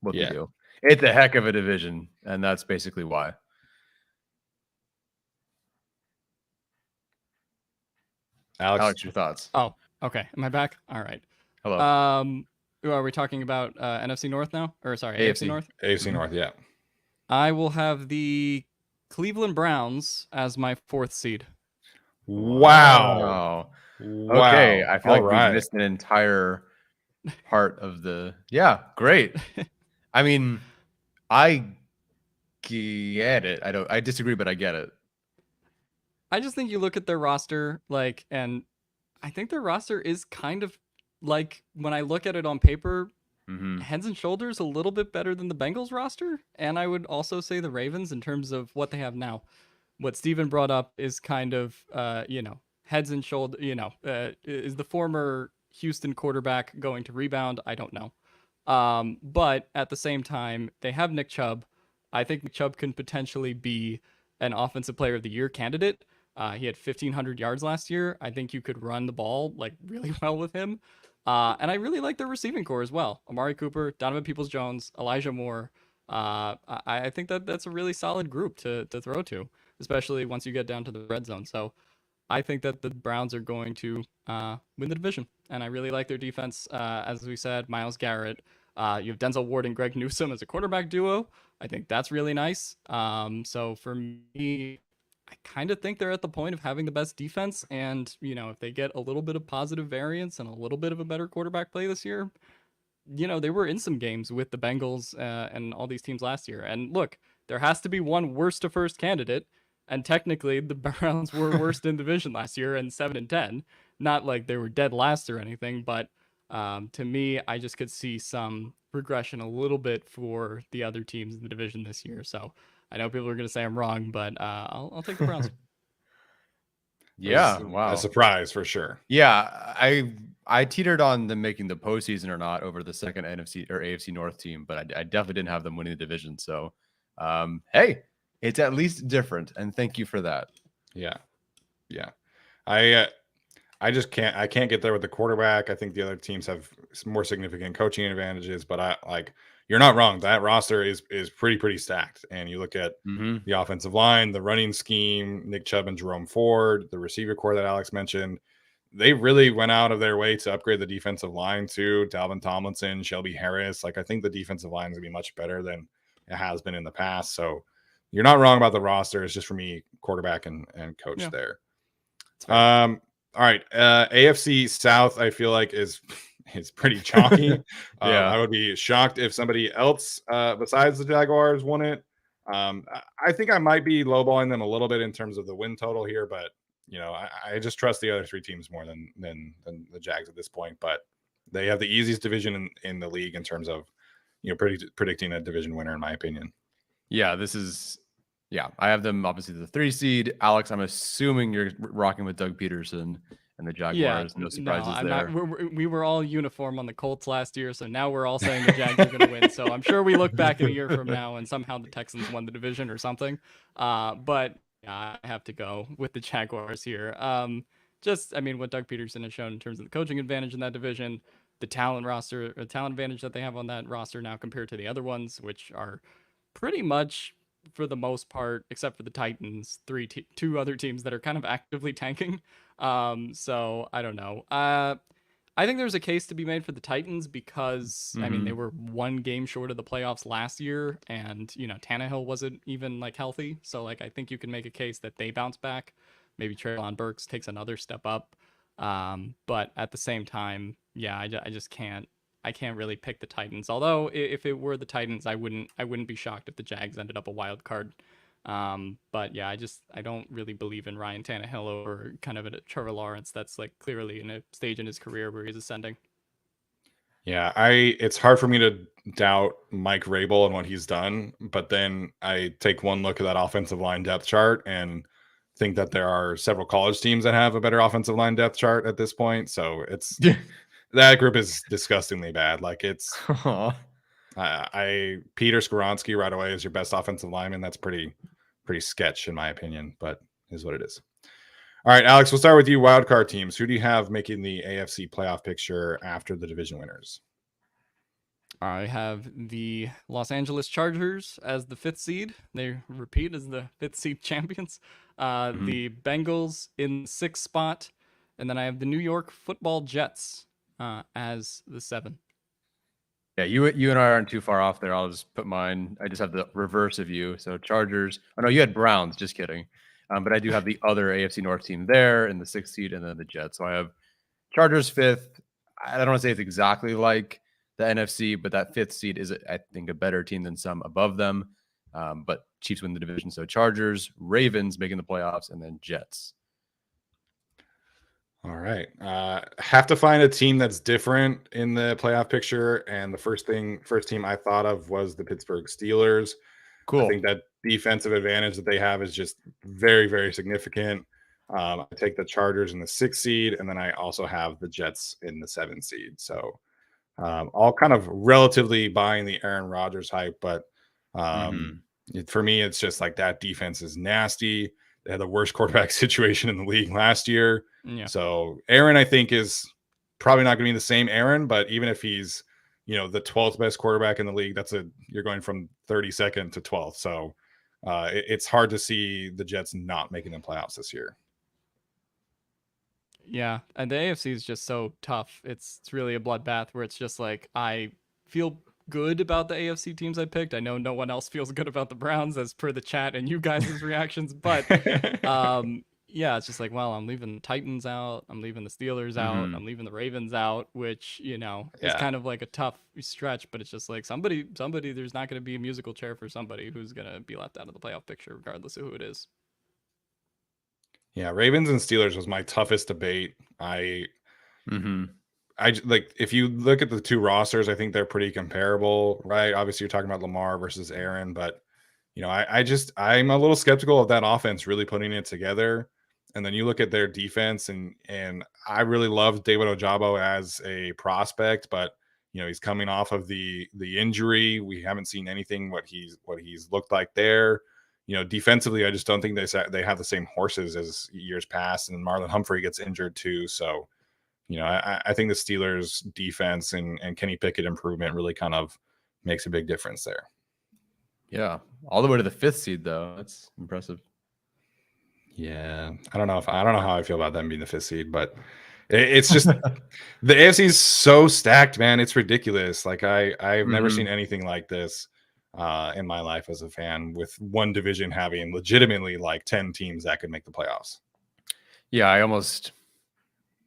What they do. It's a heck of a division, and that's basically why. Alex, your thoughts? Oh, okay. Am I back? All right. Hello. Are we talking about NFC North now? Or sorry, AFC North? AFC North, yeah. I will have the Cleveland Browns as my 4th seed. Wow. Okay, I feel like we missed an entire part of the. Yeah, great. I mean, I get it. I disagree, but I get it. I just think you look at their roster, and I think their roster is kind of like, when I look at it on paper, heads and shoulders a little bit better than the Bengals roster. And I would also say the Ravens in terms of what they have now. What Steven brought up is kind of, heads and shoulders, is the former Houston quarterback going to rebound? I don't know. But at the same time, they have Nick Chubb. I think Nick Chubb can potentially be an offensive player of the year candidate. He had 1,500 yards last year. I think you could run the ball like really well with him. And I really like their receiving core as well. Amari Cooper, Donovan Peoples-Jones, Elijah Moore. I think that's a really solid group to throw to, especially once you get down to the red zone. So I think that the Browns are going to win the division. And I really like their defense. As we said, Myles Garrett. You have Denzel Ward and Greg Newsome as a quarterback duo. I think that's really nice. So for me, I kind of think they're at the point of having the best defense. And, if they get a little bit of positive variance and a little bit of a better quarterback play this year, they were in some games with the Bengals and all these teams last year. And look, there has to be one worst to first candidate. And technically, the Browns were worst in division last year and 7-10. Not like they were dead last or anything, but to me, I just could see some regression a little bit for the other teams in the division this year. So I know people are going to say I'm wrong, but I'll take the Browns. Yeah, wow, a surprise for sure. Yeah, I teetered on them making the postseason or not over the second NFC or AFC North team, but I definitely didn't have them winning the division. So, hey, It's at least different, and thank you for that. Yeah. I just can't get there with the quarterback. I think the other teams have more significant coaching advantages, but you're not wrong. That roster is pretty stacked. And you look at the offensive line, the running scheme, Nick Chubb and Jerome Ford, the receiver core that Alex mentioned. They really went out of their way to upgrade the defensive line too. Dalvin Tomlinson, Shelby Harris. I think the defensive line is gonna be much better than it has been in the past. So you're not wrong about the roster. It's just for me, quarterback and coach there. All right. AFC South, I feel like is pretty chalky. I would be shocked if somebody else besides the Jaguars won it. I think I might be lowballing them a little bit in terms of the win total here, but I just trust the other three teams more than the Jags at this point. But they have the easiest division in the league in terms of predicting a division winner, in my opinion. Yeah, I have them obviously the 3 seed. Alex, I'm assuming you're rocking with Doug Peterson and the Jaguars. Yeah, no surprises there. We were all uniform on the Colts last year, so now we're all saying the Jags are going to win. So I'm sure we look back in a year from now and somehow the Texans won the division or something. But I have to go with the Jaguars here. What Doug Peterson has shown in terms of the coaching advantage in that division, the talent advantage that they have on that roster now compared to the other ones, which are pretty much, for the most part, except for the Titans, two other teams that are kind of actively tanking. So I don't know. I think there's a case to be made for the Titans because they were one game short of the playoffs last year, and Tannehill wasn't even healthy. So I think you can make a case that they bounce back. Maybe Treylon Burks takes another step up. But at the same time, I just can't. I can't really pick the Titans. Although if it were the Titans, I wouldn't be shocked if the Jags ended up a wild card. But yeah, I don't really believe in Ryan Tannehill or kind of a Trevor Lawrence that's clearly in a stage in his career where he's ascending. Yeah, it's hard for me to doubt Mike Vrabel and what he's done, but then I take one look at that offensive line depth chart and think that there are several college teams that have a better offensive line depth chart at this point. So it's that group is disgustingly bad. Peter Skoronski right away is your best offensive lineman. That's pretty sketch in my opinion, but is what it is. All right, Alex, we'll start with you. Wildcard teams. Who do you have making the AFC playoff picture after the division winners? I have the Los Angeles Chargers as the 5th seed. They repeat as the 5th seed champions. The Bengals in the 6th spot. And then I have the New York Football Jets as the 7th. Yeah, you and I aren't too far off there. I'll just put mine. I just have the reverse of you. So Chargers. Oh, no, you had Browns. Just kidding. But I do have the other AFC North team there in the 6th seed and then the Jets. So I have Chargers 5th. I don't want to say it's exactly like the NFC, but that 5th seed is, I think, a better team than some above them. But Chiefs win the division. So Chargers, Ravens making the playoffs, and then Jets. All right. Have to find a team that's different in the playoff picture. And the first team I thought of was the Pittsburgh Steelers. Cool. I think that defensive advantage that they have is just very, very significant. I take the Chargers in the 6th seed, and then I also have the Jets in the 7th seed. So all kind of relatively buying the Aaron Rodgers hype, but for me, it's just that defense is nasty. They had the worst quarterback situation in the league last year. Yeah. So Aaron, I think, is probably not going to be the same Aaron, but even if he's, the 12th best quarterback in the league, you're going from 32nd to 12th. So it's hard to see the Jets not making the playoffs this year. Yeah, and the AFC is just so tough. It's really a bloodbath where it's just I feel good about the AFC teams I picked. I know no one else feels good about the Browns as per the chat and you guys' reactions, but yeah, it's just well, I'm leaving the Titans out, I'm leaving the Steelers out, I'm leaving the Ravens out, which, is kind of a tough stretch, but it's just somebody, there's not going to be a musical chair for somebody who's going to be left out of the playoff picture, regardless of who it is. Yeah, Ravens and Steelers was my toughest debate. I if you look at the two rosters, I think they're pretty comparable, right? Obviously, you're talking about Lamar versus Aaron, but I'm a little skeptical of that offense really putting it together. And then you look at their defense, and I really love David Ojabo as a prospect, but he's coming off of the injury. We haven't seen anything what he's looked like there. defensively, I just don't think they have the same horses as years past. And Marlon Humphrey gets injured too. So, I think the Steelers defense and Kenny Pickett improvement really kind of makes a big difference there. Yeah. All the way to the 5th seed, though. That's impressive. Yeah. I don't know how I feel about them being the 5th seed, but it's just the AFC is so stacked, man. It's ridiculous. Like I've never seen anything like this in my life as a fan, with one division having legitimately like 10 teams that could make the playoffs. Yeah, I almost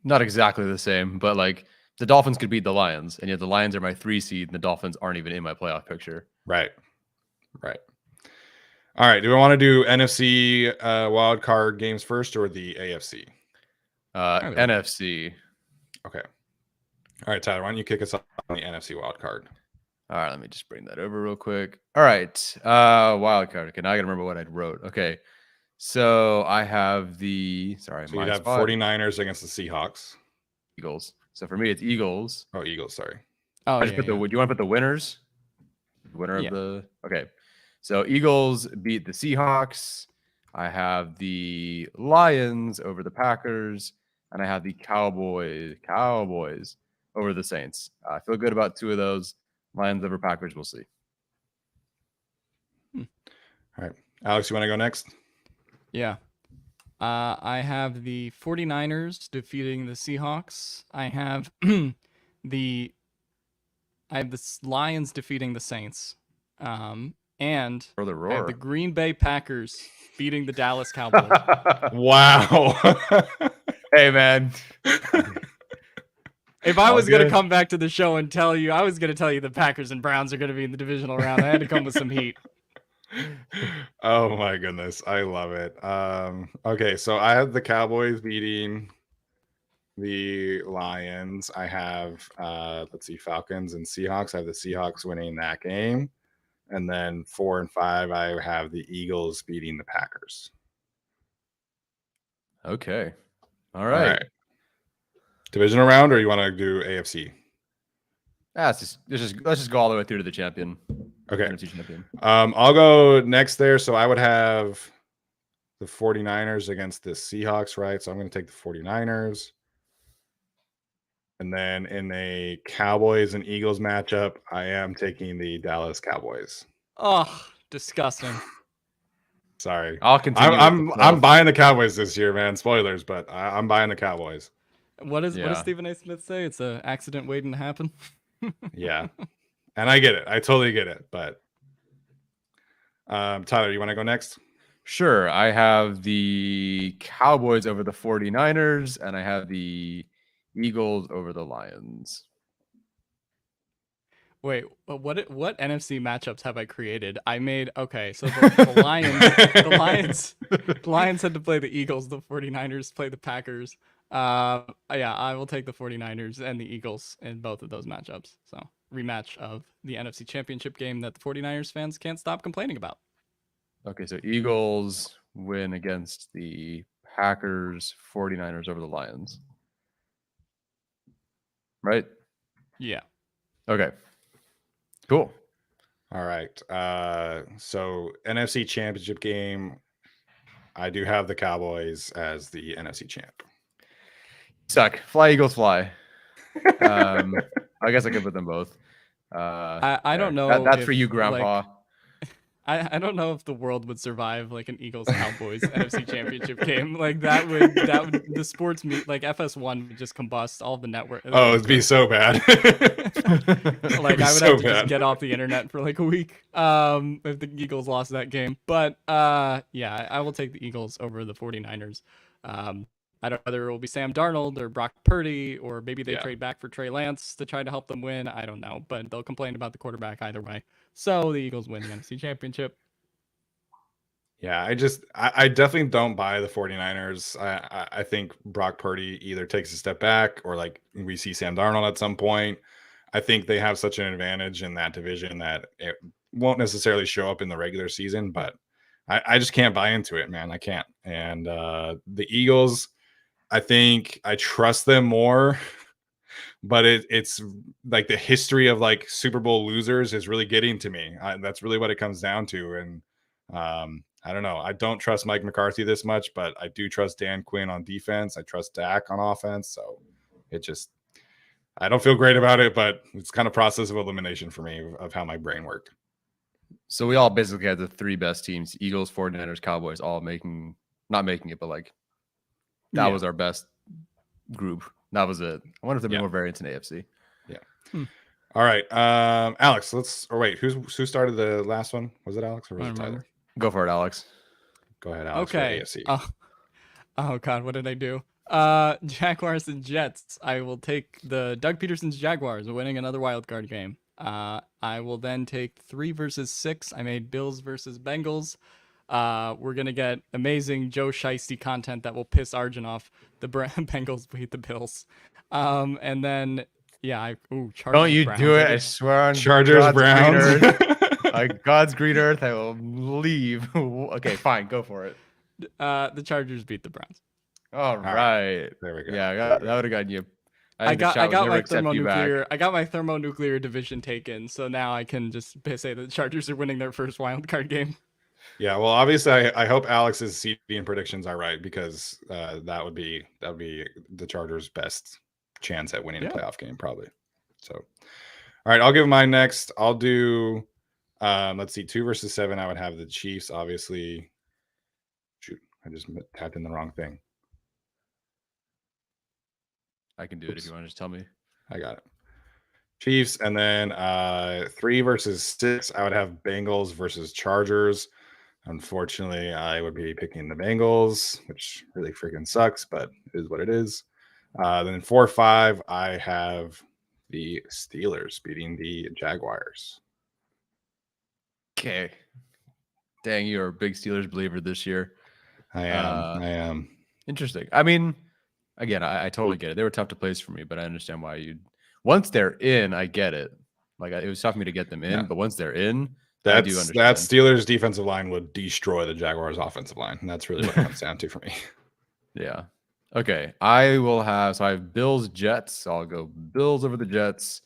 not exactly the same, but like the Dolphins could beat the Lions, and yet the Lions are my 3 seed, and the Dolphins aren't even in my playoff picture. Right. All right. Do we want to do NFC wild card games first or the AFC? NFC. Okay. All right, Tyler, why don't you kick us off on the NFC wild card? All right, let me just bring that over real quick. All right, wild card. Okay, now I gotta remember what I wrote. Okay, so I have you'd have 49ers against the Seahawks. Eagles. So for me, it's Eagles. Oh, Eagles. Sorry. Oh, do you want to put the winners? Winner of the. Okay, so Eagles beat the Seahawks. I have the Lions over the Packers, and I have the Cowboys over the Saints. I feel good about 2 of those. Lions over Packers, we'll see. All right. Alex, you want to go next? Yeah. I have the 49ers defeating the Seahawks. I have the Lions defeating the Saints. And I have the Green Bay Packers beating the Dallas Cowboys. Wow. Hey, man. If I was going to come back to the show and tell you, I was going to tell you the Packers and Browns are going to be in the divisional round. I had to come with some heat. Oh my goodness. I love it. Okay, so I have the Cowboys beating the Lions. I have Falcons and Seahawks. I have the Seahawks winning that game. And then 4 and 5, I have the Eagles beating the Packers. Okay. All right. Divisional round, or you want to do AFC? Let's just go all the way through to the champion. Okay. NFC champion. I'll go next there. So I would have the 49ers against the Seahawks, right? So I'm going to take the 49ers. And then in a Cowboys and Eagles matchup, I am taking the Dallas Cowboys. Oh, disgusting. Sorry. I'll continue. I'm buying the Cowboys this year, man. Spoilers, but I'm buying the Cowboys. What does Stephen A. Smith say? It's an accident waiting to happen. Yeah. And I get it. I totally get it. But Tyler, you want to go next? Sure. I have the Cowboys over the 49ers, and I have the Eagles over the Lions. Wait, what NFC matchups have I created? I made so the Lions had to play the Eagles, the 49ers play the Packers. I will take the 49ers and the Eagles in both of those matchups. So rematch of the NFC Championship game that the 49ers fans can't stop complaining about. Okay, so Eagles win against the Packers, 49ers over the Lions. Right? Yeah. Okay. Cool. All right. So NFC Championship game, I do have the Cowboys as the NFC champ. Suck. Fly, Eagles, fly. I guess I could put them both. I don't know. That's for you, Grandpa. I don't know if the world would survive like an Eagles Cowboys NFC Championship game. Like that would the sports meet like FS1 would just combust all the network. Oh, it'd be so bad. Like I would have to just get off the internet for like a week if the Eagles lost that game. But yeah, I will take the Eagles over the 49ers. I don't know whether it will be Sam Darnold or Brock Purdy, or maybe they trade back for Trey Lance to try to help them win. I don't know, but they'll complain about the quarterback either way. So the Eagles win the NFC Championship. Yeah, I definitely don't buy the 49ers. I think Brock Purdy either takes a step back or like we see Sam Darnold at some point. I think they have such an advantage in that division that it won't necessarily show up in the regular season, but I just can't buy into it, man. I can't. And the Eagles, I think I trust them more, but it's like the history of like Super Bowl losers is really getting to me. That's really what it comes down to. And I don't know. I don't trust Mike McCarthy this much, but I do trust Dan Quinn on defense. I trust Dak on offense. So it just, I don't feel great about it, but it's kind of process of elimination for me of how my brain worked. So we all basically had the 3 best teams: Eagles, 49ers, Cowboys, all not making it, but like that was our best group. That was it. I wonder if there'd be more variants in AFC. Yeah. All right. Alex, who started the last one? Was it Alex or was it Tyler? Go for it, Alex. Go ahead, Alex. Okay. For AFC. Oh God, what did I do? Jaguars and Jets. I will take the Doug Peterson's Jaguars winning another wild card game. I will then take 3 versus 6. I made Bills versus Bengals. We're gonna get amazing Joe Shiesty content that will piss Arjun off. The Bengals beat the Bills. And then Chargers. Don't you Browns. do it? I swear on Chargers God's Browns. green earth. God's green earth, I will leave. Okay, fine, go for it. The Chargers beat the Browns. All right. There we go. Yeah, that would have gotten you. I got my thermonuclear division taken, so now I can just say that the Chargers are winning their first wild card game. Yeah, well, obviously, I hope Alex's seeding predictions are right because that would be the Chargers' best chance at winning a playoff game, probably. So, all right, I'll give mine next. I'll do, let's see, 2 versus 7. I would have the Chiefs, obviously. Shoot, I just tapped in the wrong thing. I can do it if you want to just tell me. I got it. Chiefs, and then 3 versus 6. I would have Bengals versus Chargers. Unfortunately, I would be picking the Bengals, which really freaking sucks, but it is what it is. Then 4-5, I have the Steelers beating the Jaguars. Okay. Dang, you're a big Steelers believer this year. I am. Interesting. I mean, again, I totally get it. They were tough to place for me, but I understand why you'd. Once they're in, I get it. Like it was tough for me to get them in, but once they're in, I do understand. That Steelers defensive line would destroy the Jaguars offensive line, and that's really what it comes down to for me. Yeah. Okay. I have Bills, Jets. So I'll go Bills over the Jets.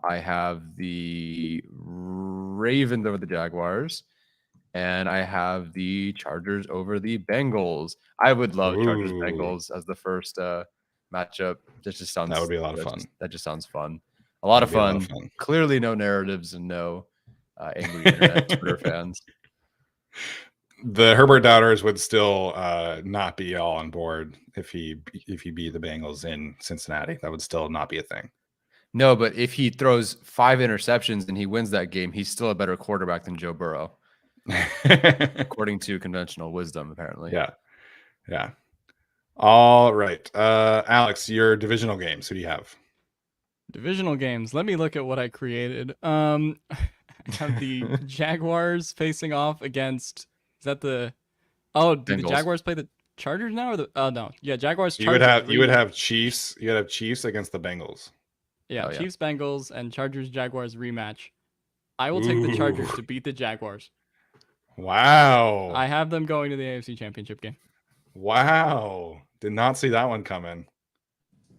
I have the Ravens over the Jaguars. And I have the Chargers over the Bengals. I would love Chargers Bengals as the first matchup. That would be a lot of fun. That just sounds fun. A lot of fun. Clearly no narratives and no angry internet Twitter fans. The Herbert doubters would still not be all on board if he beat the Bengals in Cincinnati. That would still not be a thing. No, but if he throws 5 interceptions and he wins that game, he's still a better quarterback than Joe Burrow. According to conventional wisdom, apparently. Yeah. All right. Alex, your divisional games. Who do you have? Divisional games. Let me look at what I created. I have the Jaguars facing off against. Is that the? Oh, do the Jaguars play the Chargers now or the? Oh no, yeah, Jaguars. Chargers, you would have Chiefs. You would have Chiefs against the Bengals. Yeah, Chiefs, Bengals, and Chargers Jaguars rematch. I will take the Chargers to beat the Jaguars. Wow. I have them going to the AFC Championship game. Wow. Did not see that one coming.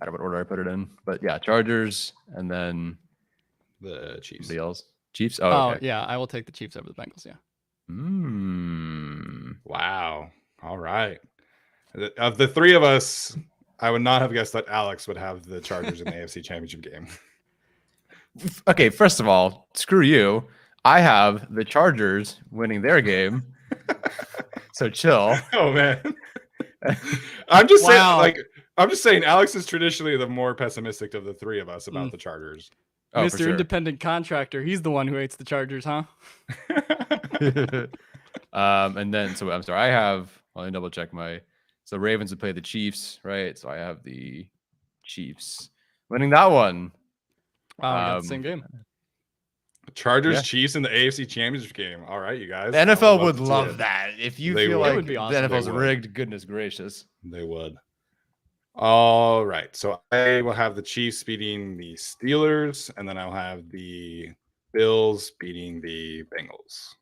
I don't know what order I put it in, but yeah, Chargers and then the Chiefs. The else. Chiefs? Oh, okay. Yeah, I will take the Chiefs over the Bengals, yeah. Wow. All right. Of the 3 of us, I would not have guessed that Alex would have the Chargers in the AFC Championship game. Okay, first of all, screw you. I have the Chargers winning their game. So chill. Oh man. I'm just saying Alex is traditionally the more pessimistic of the 3 of us about the Chargers. Oh, Mr. Independent Contractor, he's the one who hates the Chargers, huh? And then I'm sorry, let me double check so Ravens would play the Chiefs, right? So I have the Chiefs winning that one. Wow, we got the same game. Chargers Chiefs in the AFC Championship game. All right, you guys. The NFL would love that. If you feel like be awesome. the NFL's rigged, goodness gracious. They would. All right. So I will have the Chiefs beating the Steelers, and then I'll have the Bills beating the Bengals.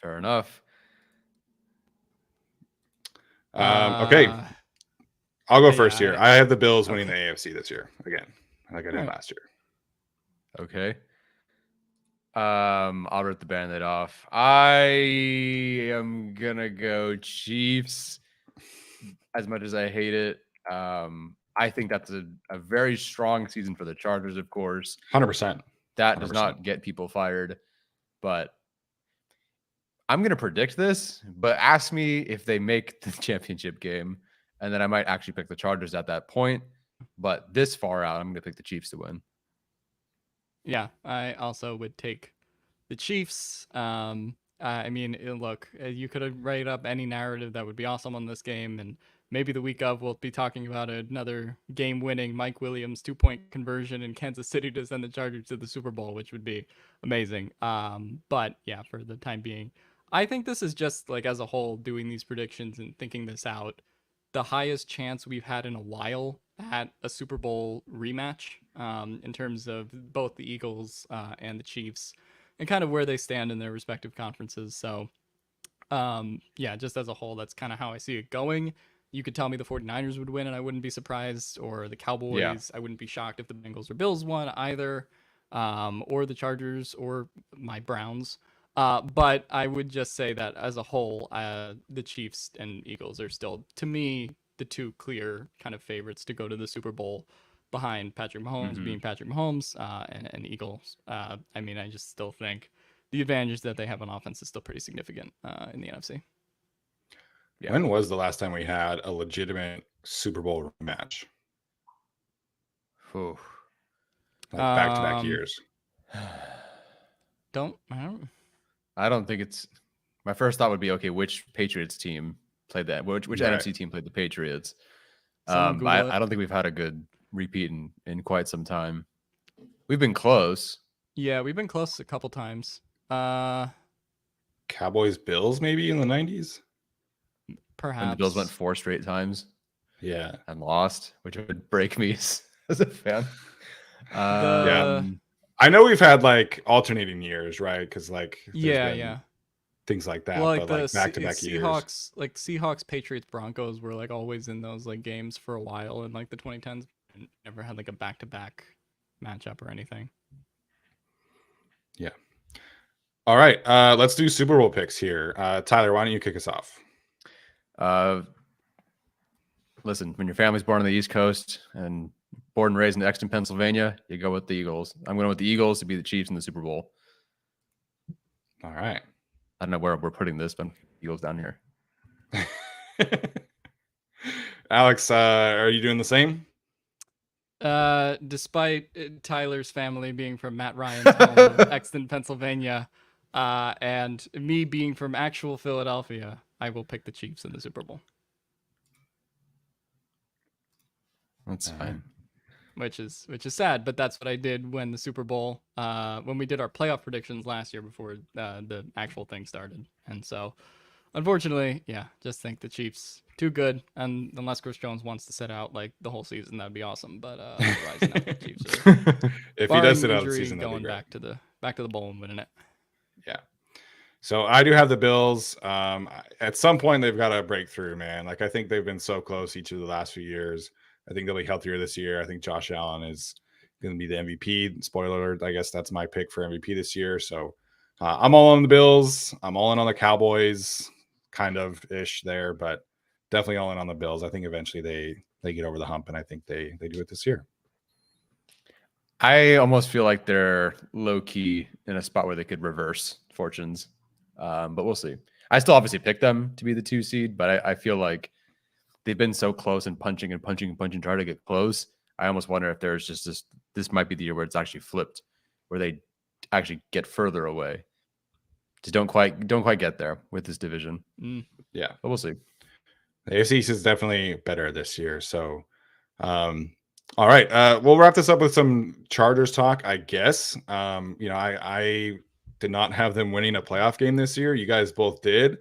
Fair enough. Okay. I'll go first here. I have the Bills winning the AFC this year again, like I did last year. Okay. I'll rip the Band-Aid off. I am gonna go Chiefs. As much as I hate it, I think that's a very strong season for the Chargers, of course. 100%. That does not get people fired, but I'm going to predict this, but ask me if they make the championship game, and then I might actually pick the Chargers at that point. But this far out, I'm going to pick the Chiefs to win. Yeah, I also would take the Chiefs. I mean, look, you could write up any narrative that would be awesome on this game, and maybe the week of we'll be talking about another game-winning Mike Williams 2-point conversion in Kansas City to send the Chargers to the Super Bowl, which would be amazing. But yeah, for the time being, I think this is just like as a whole doing these predictions and thinking this out, the highest chance we've had in a while at a Super Bowl rematch in terms of both the Eagles and the Chiefs and kind of where they stand in their respective conferences. So yeah, just as a whole, that's kind of how I see it going. You could tell me the 49ers would win and I wouldn't be surprised, or the Cowboys. Yeah. I wouldn't be shocked if the Bengals or Bills won either, or the Chargers or my Browns. But I would just say that as a whole, the Chiefs and Eagles are still, to me, the two clear kind of favorites to go to the Super Bowl behind Patrick Mahomes being Patrick Mahomes and Eagles. I mean, I just still think the advantage that they have on offense is still pretty significant in the NFC. Yeah. When was the last time we had a legitimate Super Bowl rematch? Like back-to-back years. I don't think it's. My first thought would be, okay, which Patriots team played that? Which NFC team played the Patriots? I don't think we've had a good repeat in quite some time. We've been close. Yeah, we've been close a couple times. Cowboys Bills maybe in the 90s. Perhaps. And the Bills went 4 straight times. Yeah, and lost, which would break me as a fan. Yeah. I know we've had like alternating years, right? Because like things like that. Well, like but like back-to-back years. Seahawks, Patriots, Broncos were like always in those like games for a while in like the 2010s. Never had like a back-to-back matchup or anything. Yeah. All right. Let's do Super Bowl picks here. Tyler, why don't you kick us off? Listen, when your family's born on the East Coast and born and raised in Exton, Pennsylvania, you go with the Eagles. I'm going with the Eagles to be the Chiefs in the Super Bowl. All right. I don't know where we're putting this, but Eagles down here. Alex, are you doing the same? Despite Tyler's family being from Matt Ryan's home of Exton, Pennsylvania, and me being from actual Philadelphia, I will pick the Chiefs in the Super Bowl. That's fine. Which is sad, but that's what I did when the Super Bowl, when we did our playoff predictions last year before the actual thing started. And so, unfortunately, just think the Chiefs too good. And unless Chris Jones wants to sit out like the whole season, that'd be awesome. But otherwise, no, the Chiefs are, if he does sit out the season, going back to the bowl and winning it. Yeah. So I do have the Bills. At some point, they've got to break through, man. Like I think they've been so close each of the last few years. I think they'll be healthier this year. I think Josh Allen is going to be the MVP. Spoiler alert, I guess that's my pick for MVP this year. So I'm all on the Bills. I'm all in on the Cowboys, kind of ish there, but definitely all in on the Bills. I think eventually they get over the hump, and I think they do it this year. I almost feel like they're low key in a spot where they could reverse fortunes, but we'll see. I still obviously pick them to be the 2 seed, but I feel like they've been so close and punching, trying to get close. I almost wonder if there's just this might be the year where it's actually flipped, where they actually get further away. Just don't quite get there with this division. Yeah, but we'll see. The AFC East is definitely better this year. So, all right, we'll wrap this up with some Chargers talk, I guess. I did not have them winning a playoff game this year. You guys both did,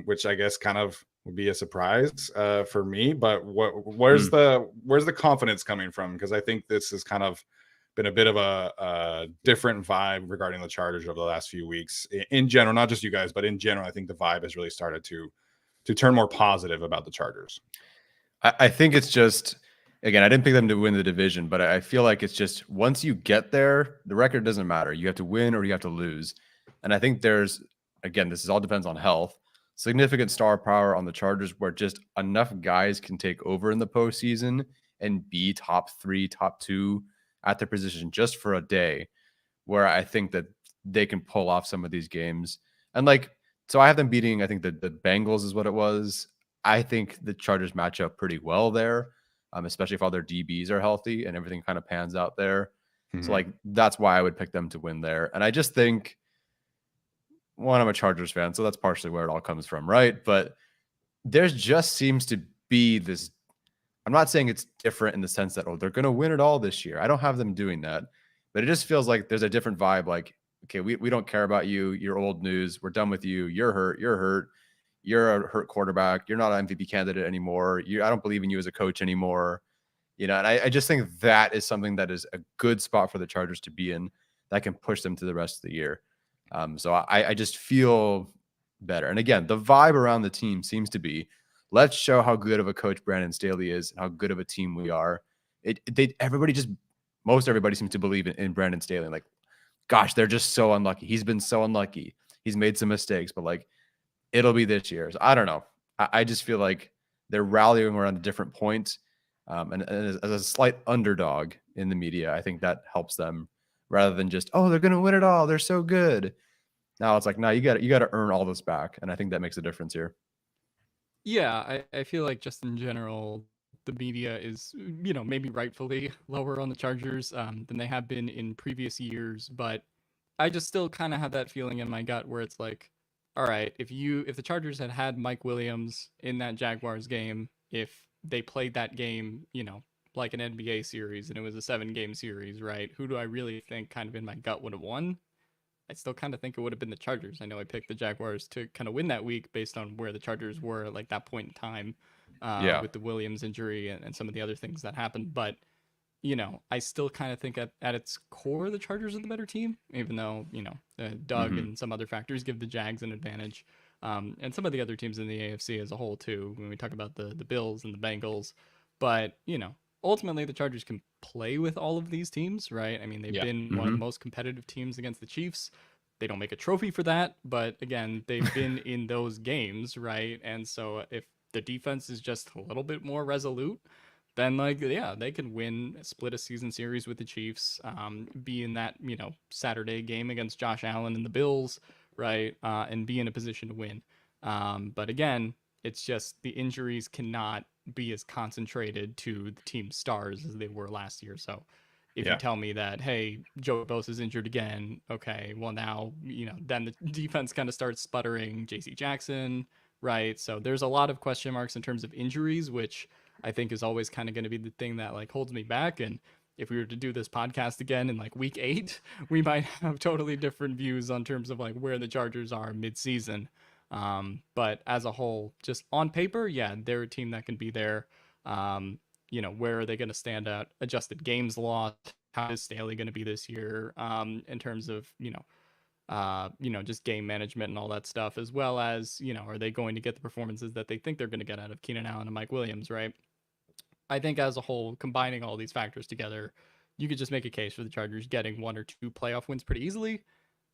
which I guess kind of would be a surprise for me, but where's the confidence coming from? Because I think this has kind of been a bit of a different vibe regarding the Chargers over the last few weeks in general, not just you guys, but in general. I think the vibe has really started to turn more positive about the Chargers. I think it's just Again, I didn't pick them to win the division, but I feel like it's just once you get there, the record doesn't matter. You have to win or you have to lose. And I think there's, again, this is all depends on health, significant star power on the Chargers where just enough guys can take over in the postseason and be top 3, top 2 at their position just for a day, where I think that they can pull off some of these games. And like, so I have them beating, I think the Bengals is what it was. I think the Chargers match up pretty well there. Especially if all their DBs are healthy and everything kind of pans out there. So like that's why I would pick them to win there. And I just think, one, I'm a Chargers fan, so that's partially where it all comes from, right? But there just seems to be this, I'm not saying it's different in the sense that, oh, they're going to win it all this year. I don't have them doing that. But it just feels like there's a different vibe. Like, okay, we don't care about you. You're old news. We're done with you. You're hurt. You're hurt. You're a hurt quarterback. You're not an MVP candidate anymore. I don't believe in you as a coach anymore. And I just think that is something that is a good spot for the Chargers to be in that can push them to the rest of the year. So I just feel better. And again, the vibe around the team seems to be, let's show how good of a coach Brandon Staley is and how good of a team we are. Most everybody seems to believe in Brandon Staley. Like, gosh, they're just so unlucky. He's been so unlucky. He's made some mistakes, but like, it'll be this year. So I don't know. I just feel like they're rallying around a different point. And as a slight underdog in the media, I think that helps them rather than just, oh, they're going to win it all. They're so good. Now it's like, no, you got to earn all this back. And I think that makes a difference here. Yeah, I feel like just in general, the media is, maybe rightfully lower on the Chargers than they have been in previous years. But I just still kind of have that feeling in my gut where it's like, all right, if the Chargers had Mike Williams in that Jaguars game, if they played that game, like an NBA series and it was a 7-game series, right? Who do I really think kind of in my gut would have won? I still kind of think it would have been the Chargers. I know I picked the Jaguars to kind of win that week based on where the Chargers were at like that point in time with the Williams injury and some of the other things that happened. But I still kind of think at its core, the Chargers are the better team, even though, Doug and some other factors give the Jags an advantage. And some of the other teams in the AFC as a whole, too, when we talk about the Bills and the Bengals. But, ultimately, the Chargers can play with all of these teams, right? I mean, they've been one of the most competitive teams against the Chiefs. They don't make a trophy for that. But, again, they've been in those games, right? And so if the defense is just a little bit more resolute, then they can split a season series with the Chiefs, be in that, Saturday game against Josh Allen and the Bills, right? And be in a position to win. But again, it's just the injuries cannot be as concentrated to the team's stars as they were last year. So if you tell me that, hey, Joe Bosa's injured again, okay, well now, then the defense kind of starts sputtering. JC Jackson, right? So there's a lot of question marks in terms of injuries, which I think is always kind of going to be the thing that like holds me back. And if we were to do this podcast again in like week 8, we might have totally different views on terms of like where the Chargers are mid-season. But as a whole, just on paper, they're a team that can be there. Where are they going to stand out? Adjusted games lost. How is Staley going to be this year? In terms of, just game management and all that stuff, as well as, are they going to get the performances that they think they're going to get out of Keenan Allen and Mike Williams, right? I think as a whole, combining all these factors together, you could just make a case for the Chargers getting 1 or 2 playoff wins pretty easily.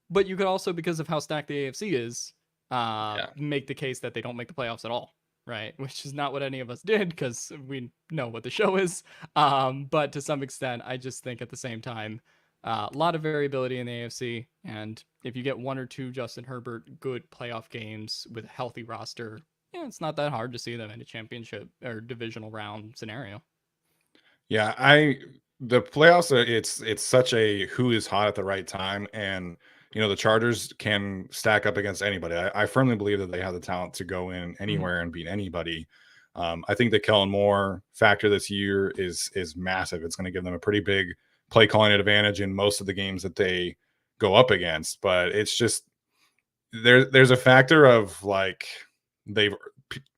But you could also, because of how stacked the AFC is, make the case that they don't make the playoffs at all, right? Which is not what any of us did because we know what the show is. But to some extent, I just think at the same time, a lot of variability in the AFC. And if you get 1 or 2 Justin Herbert good playoff games with a healthy roster, it's not that hard to see them in a championship or divisional round scenario. Yeah, the playoffs, it's such a who is hot at the right time. And, the Chargers can stack up against anybody. I firmly believe that they have the talent to go in anywhere and beat anybody. I think the Kellen Moore factor this year is massive. It's going to give them a pretty big play calling advantage in most of the games that they go up against. But it's just there's a factor of like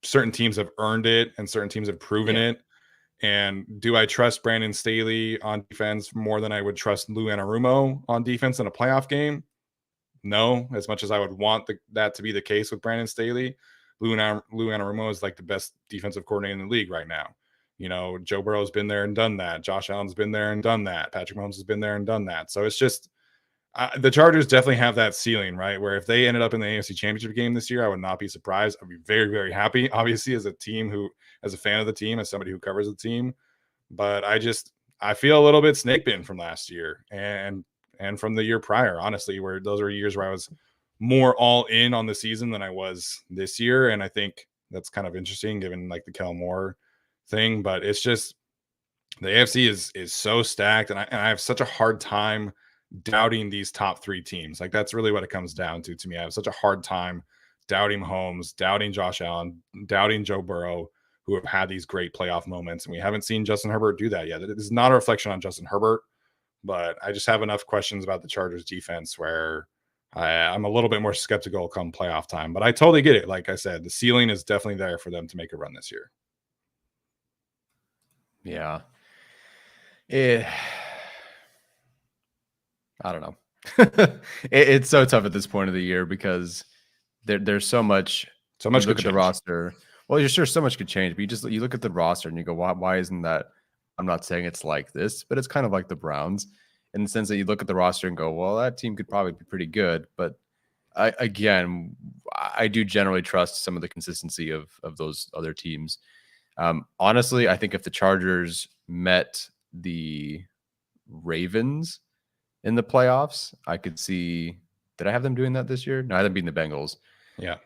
certain teams have earned it and certain teams have proven it. And do I trust Brandon Staley on defense more than I would trust Lou Anarumo on defense in a playoff game? No, as much as I would want that to be the case with Brandon Staley. Lou Anarumo is like the best defensive coordinator in the league right now. You know, Joe Burrow's been there and done that. Josh Allen's been there and done that. Patrick Mahomes has been there and done that. So it's just the Chargers definitely have that ceiling, right? Where if they ended up in the AFC Championship game this year, I would not be surprised. I'd be very, very happy, obviously, as a team as a fan of the team, as somebody who covers the team. But I feel a little bit snake bitten from last year and from the year prior, honestly, where those are years where I was more all in on the season than I was this year. And I think that's kind of interesting given like the Kellen Moore thing. But it's just the AFC is so stacked, and I have such a hard time doubting these top three teams. Like that's really what it comes down to me. I have such a hard time doubting Mahomes, doubting Josh Allen, doubting Joe Burrow, who have had these great playoff moments. And we haven't seen Justin Herbert do that yet. It is not a reflection on Justin Herbert, but I just have enough questions about the Chargers defense where I'm a little bit more skeptical come playoff time. But I totally get it. Like I said, the ceiling is definitely there for them to make a run this year. Yeah. I don't know. It's so tough at this point of the year because there's so much. So much. Look at the roster. Well, you're sure so much could change, but you look at the roster and you go, why isn't that? I'm not saying it's like this, but it's kind of like the Browns in the sense that you look at the roster and go, well, that team could probably be pretty good. But I do generally trust some of the consistency of those other teams. Honestly, I think if the Chargers met the Ravens in the playoffs, I could see. Did I have them doing that this year? No, I had them beating the Bengals. Yeah.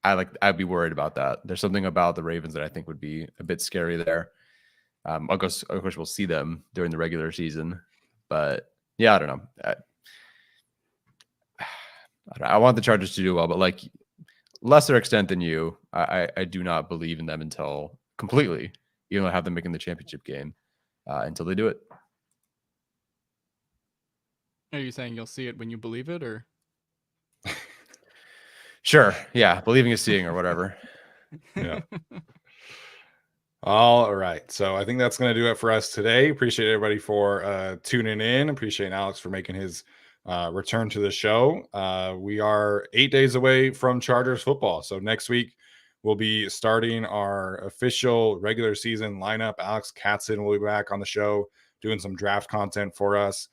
I'd be worried about that. There's something about the Ravens that I think would be a bit scary there. Of course, we'll see them during the regular season, but yeah, I don't know. I want the Chargers to do well, but like lesser extent than you, I do not believe in them until completely. Even though I have them making the championship game until they do it. Are you saying you'll see it when you believe it, or? Sure. Yeah. Believing is seeing or whatever. Yeah. All right. So I think that's going to do it for us today. Appreciate everybody for tuning in. Appreciate Alex for making his return to the show. We are 8 days away from Chargers football. So next week we'll be starting our official regular season lineup. Alex Katzen will be back on the show doing some draft content for us.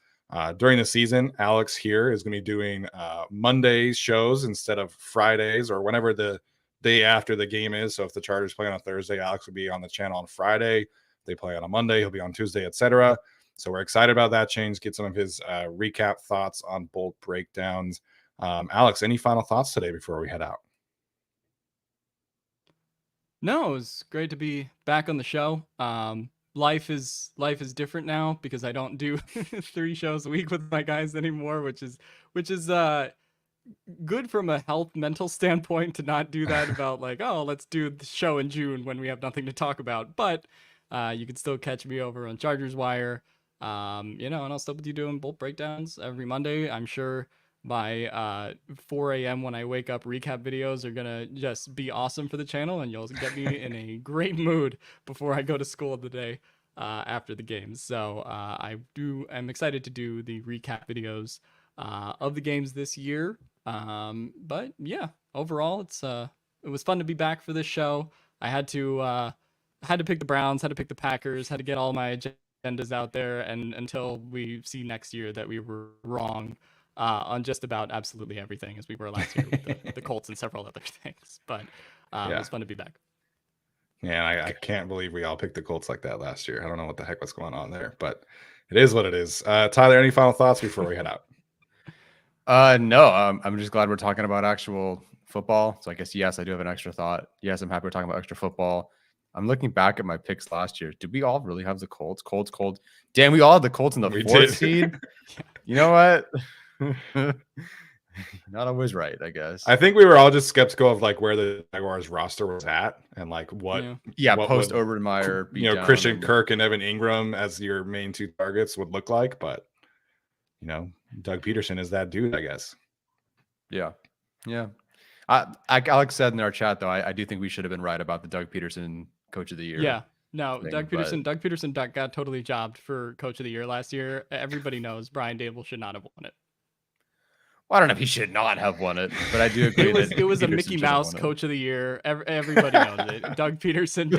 During the season, Alex here is going to be doing Mondays shows instead of Fridays or whenever the day after the game is. So if the Chargers play on a Thursday, Alex will be on the channel on Friday. If they play on a Monday, he'll be on Tuesday, etc. So we're excited about that change. Get some of his recap thoughts on bold breakdowns. Alex, any final thoughts today before we head out? No, it was great to be back on the show. Life is different now because I don't do 3 shows a week with my guys anymore, which is good from a health mental standpoint to not do that about like, oh, let's do the show in June when we have nothing to talk about. But you can still catch me over on Chargers Wire, and I'll still be doing bolt breakdowns every Monday. I'm sure by 4 a.m. when I wake up, recap videos are gonna just be awesome for the channel, and you'll get me in a great mood before I go to school the day after the games. So I'm excited to do the recap videos of the games this year. But yeah, overall it was fun to be back for this show. I had to pick the Browns, had to pick the Packers, had to get all my agendas out there, and until we see next year that we were wrong on just about absolutely everything as we were last year with the Colts and several other things. But it was fun to be back. Yeah, I can't believe we all picked the Colts like that last year. I don't know what the heck was going on there, but it is what it is. Tyler, any final thoughts before we head out? No, I'm just glad we're talking about actual football. So I guess, yes, I do have an extra thought. Yes, I'm happy we're talking about extra football. I'm looking back at my picks last year. Did we all really have the Colts? Colts. Damn, we all had the Colts in the 4th seed. You know what? Not always right, I guess. I think we were all just skeptical of like where the Jaguars roster was at and like what post Urban Christian Kirk and Evan Ingram as your main 2 targets would look like, but Doug Peterson is that dude, I guess. Yeah. Alex said in our chat though, I do think we should have been right about the Doug Peterson Coach of the Year. Yeah. No, Doug Peterson got totally jobbed for Coach of the Year last year. Everybody knows Brian Dable should not have won it. Well, I don't know if he should not have won it, but I do agree It was a Peterson Mickey should have Mouse won it. Coach of the Year. Everybody knows it. Doug Peterson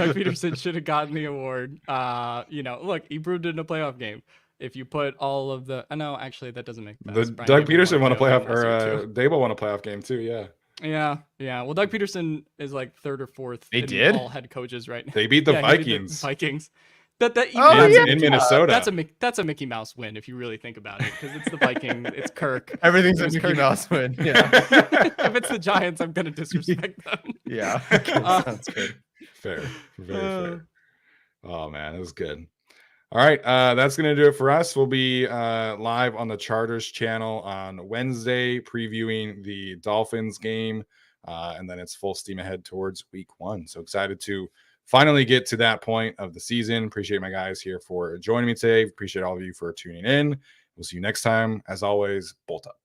should have gotten the award. Look, he proved it in a playoff game. If you put all of the, no, actually that doesn't make sense. Brian Doug Dable Peterson won a playoff, game last year, too. Dable won a playoff game too. Yeah. Yeah. Well, Doug Peterson is like third or fourth. They in did? all head coaches right now. They beat the Yeah, he beat the Vikings. Vikings. In Minnesota. That's a Mickey Mouse win if you really think about it, because it's the Viking, it's Kirk. Everything's a It was Mickey Kirk. Mouse win. Yeah. If it's the Giants, I'm gonna disrespect them. Yeah. Okay, sounds good. Fair. Very fair. Oh man, that was good. All right, that's going to do it for us. We'll be live on the Charters channel on Wednesday, previewing the Dolphins game, and then it's full steam ahead towards week 1. So excited to finally get to that point of the season. Appreciate my guys here for joining me today. Appreciate all of you for tuning in. We'll see you next time. As always, bolt up.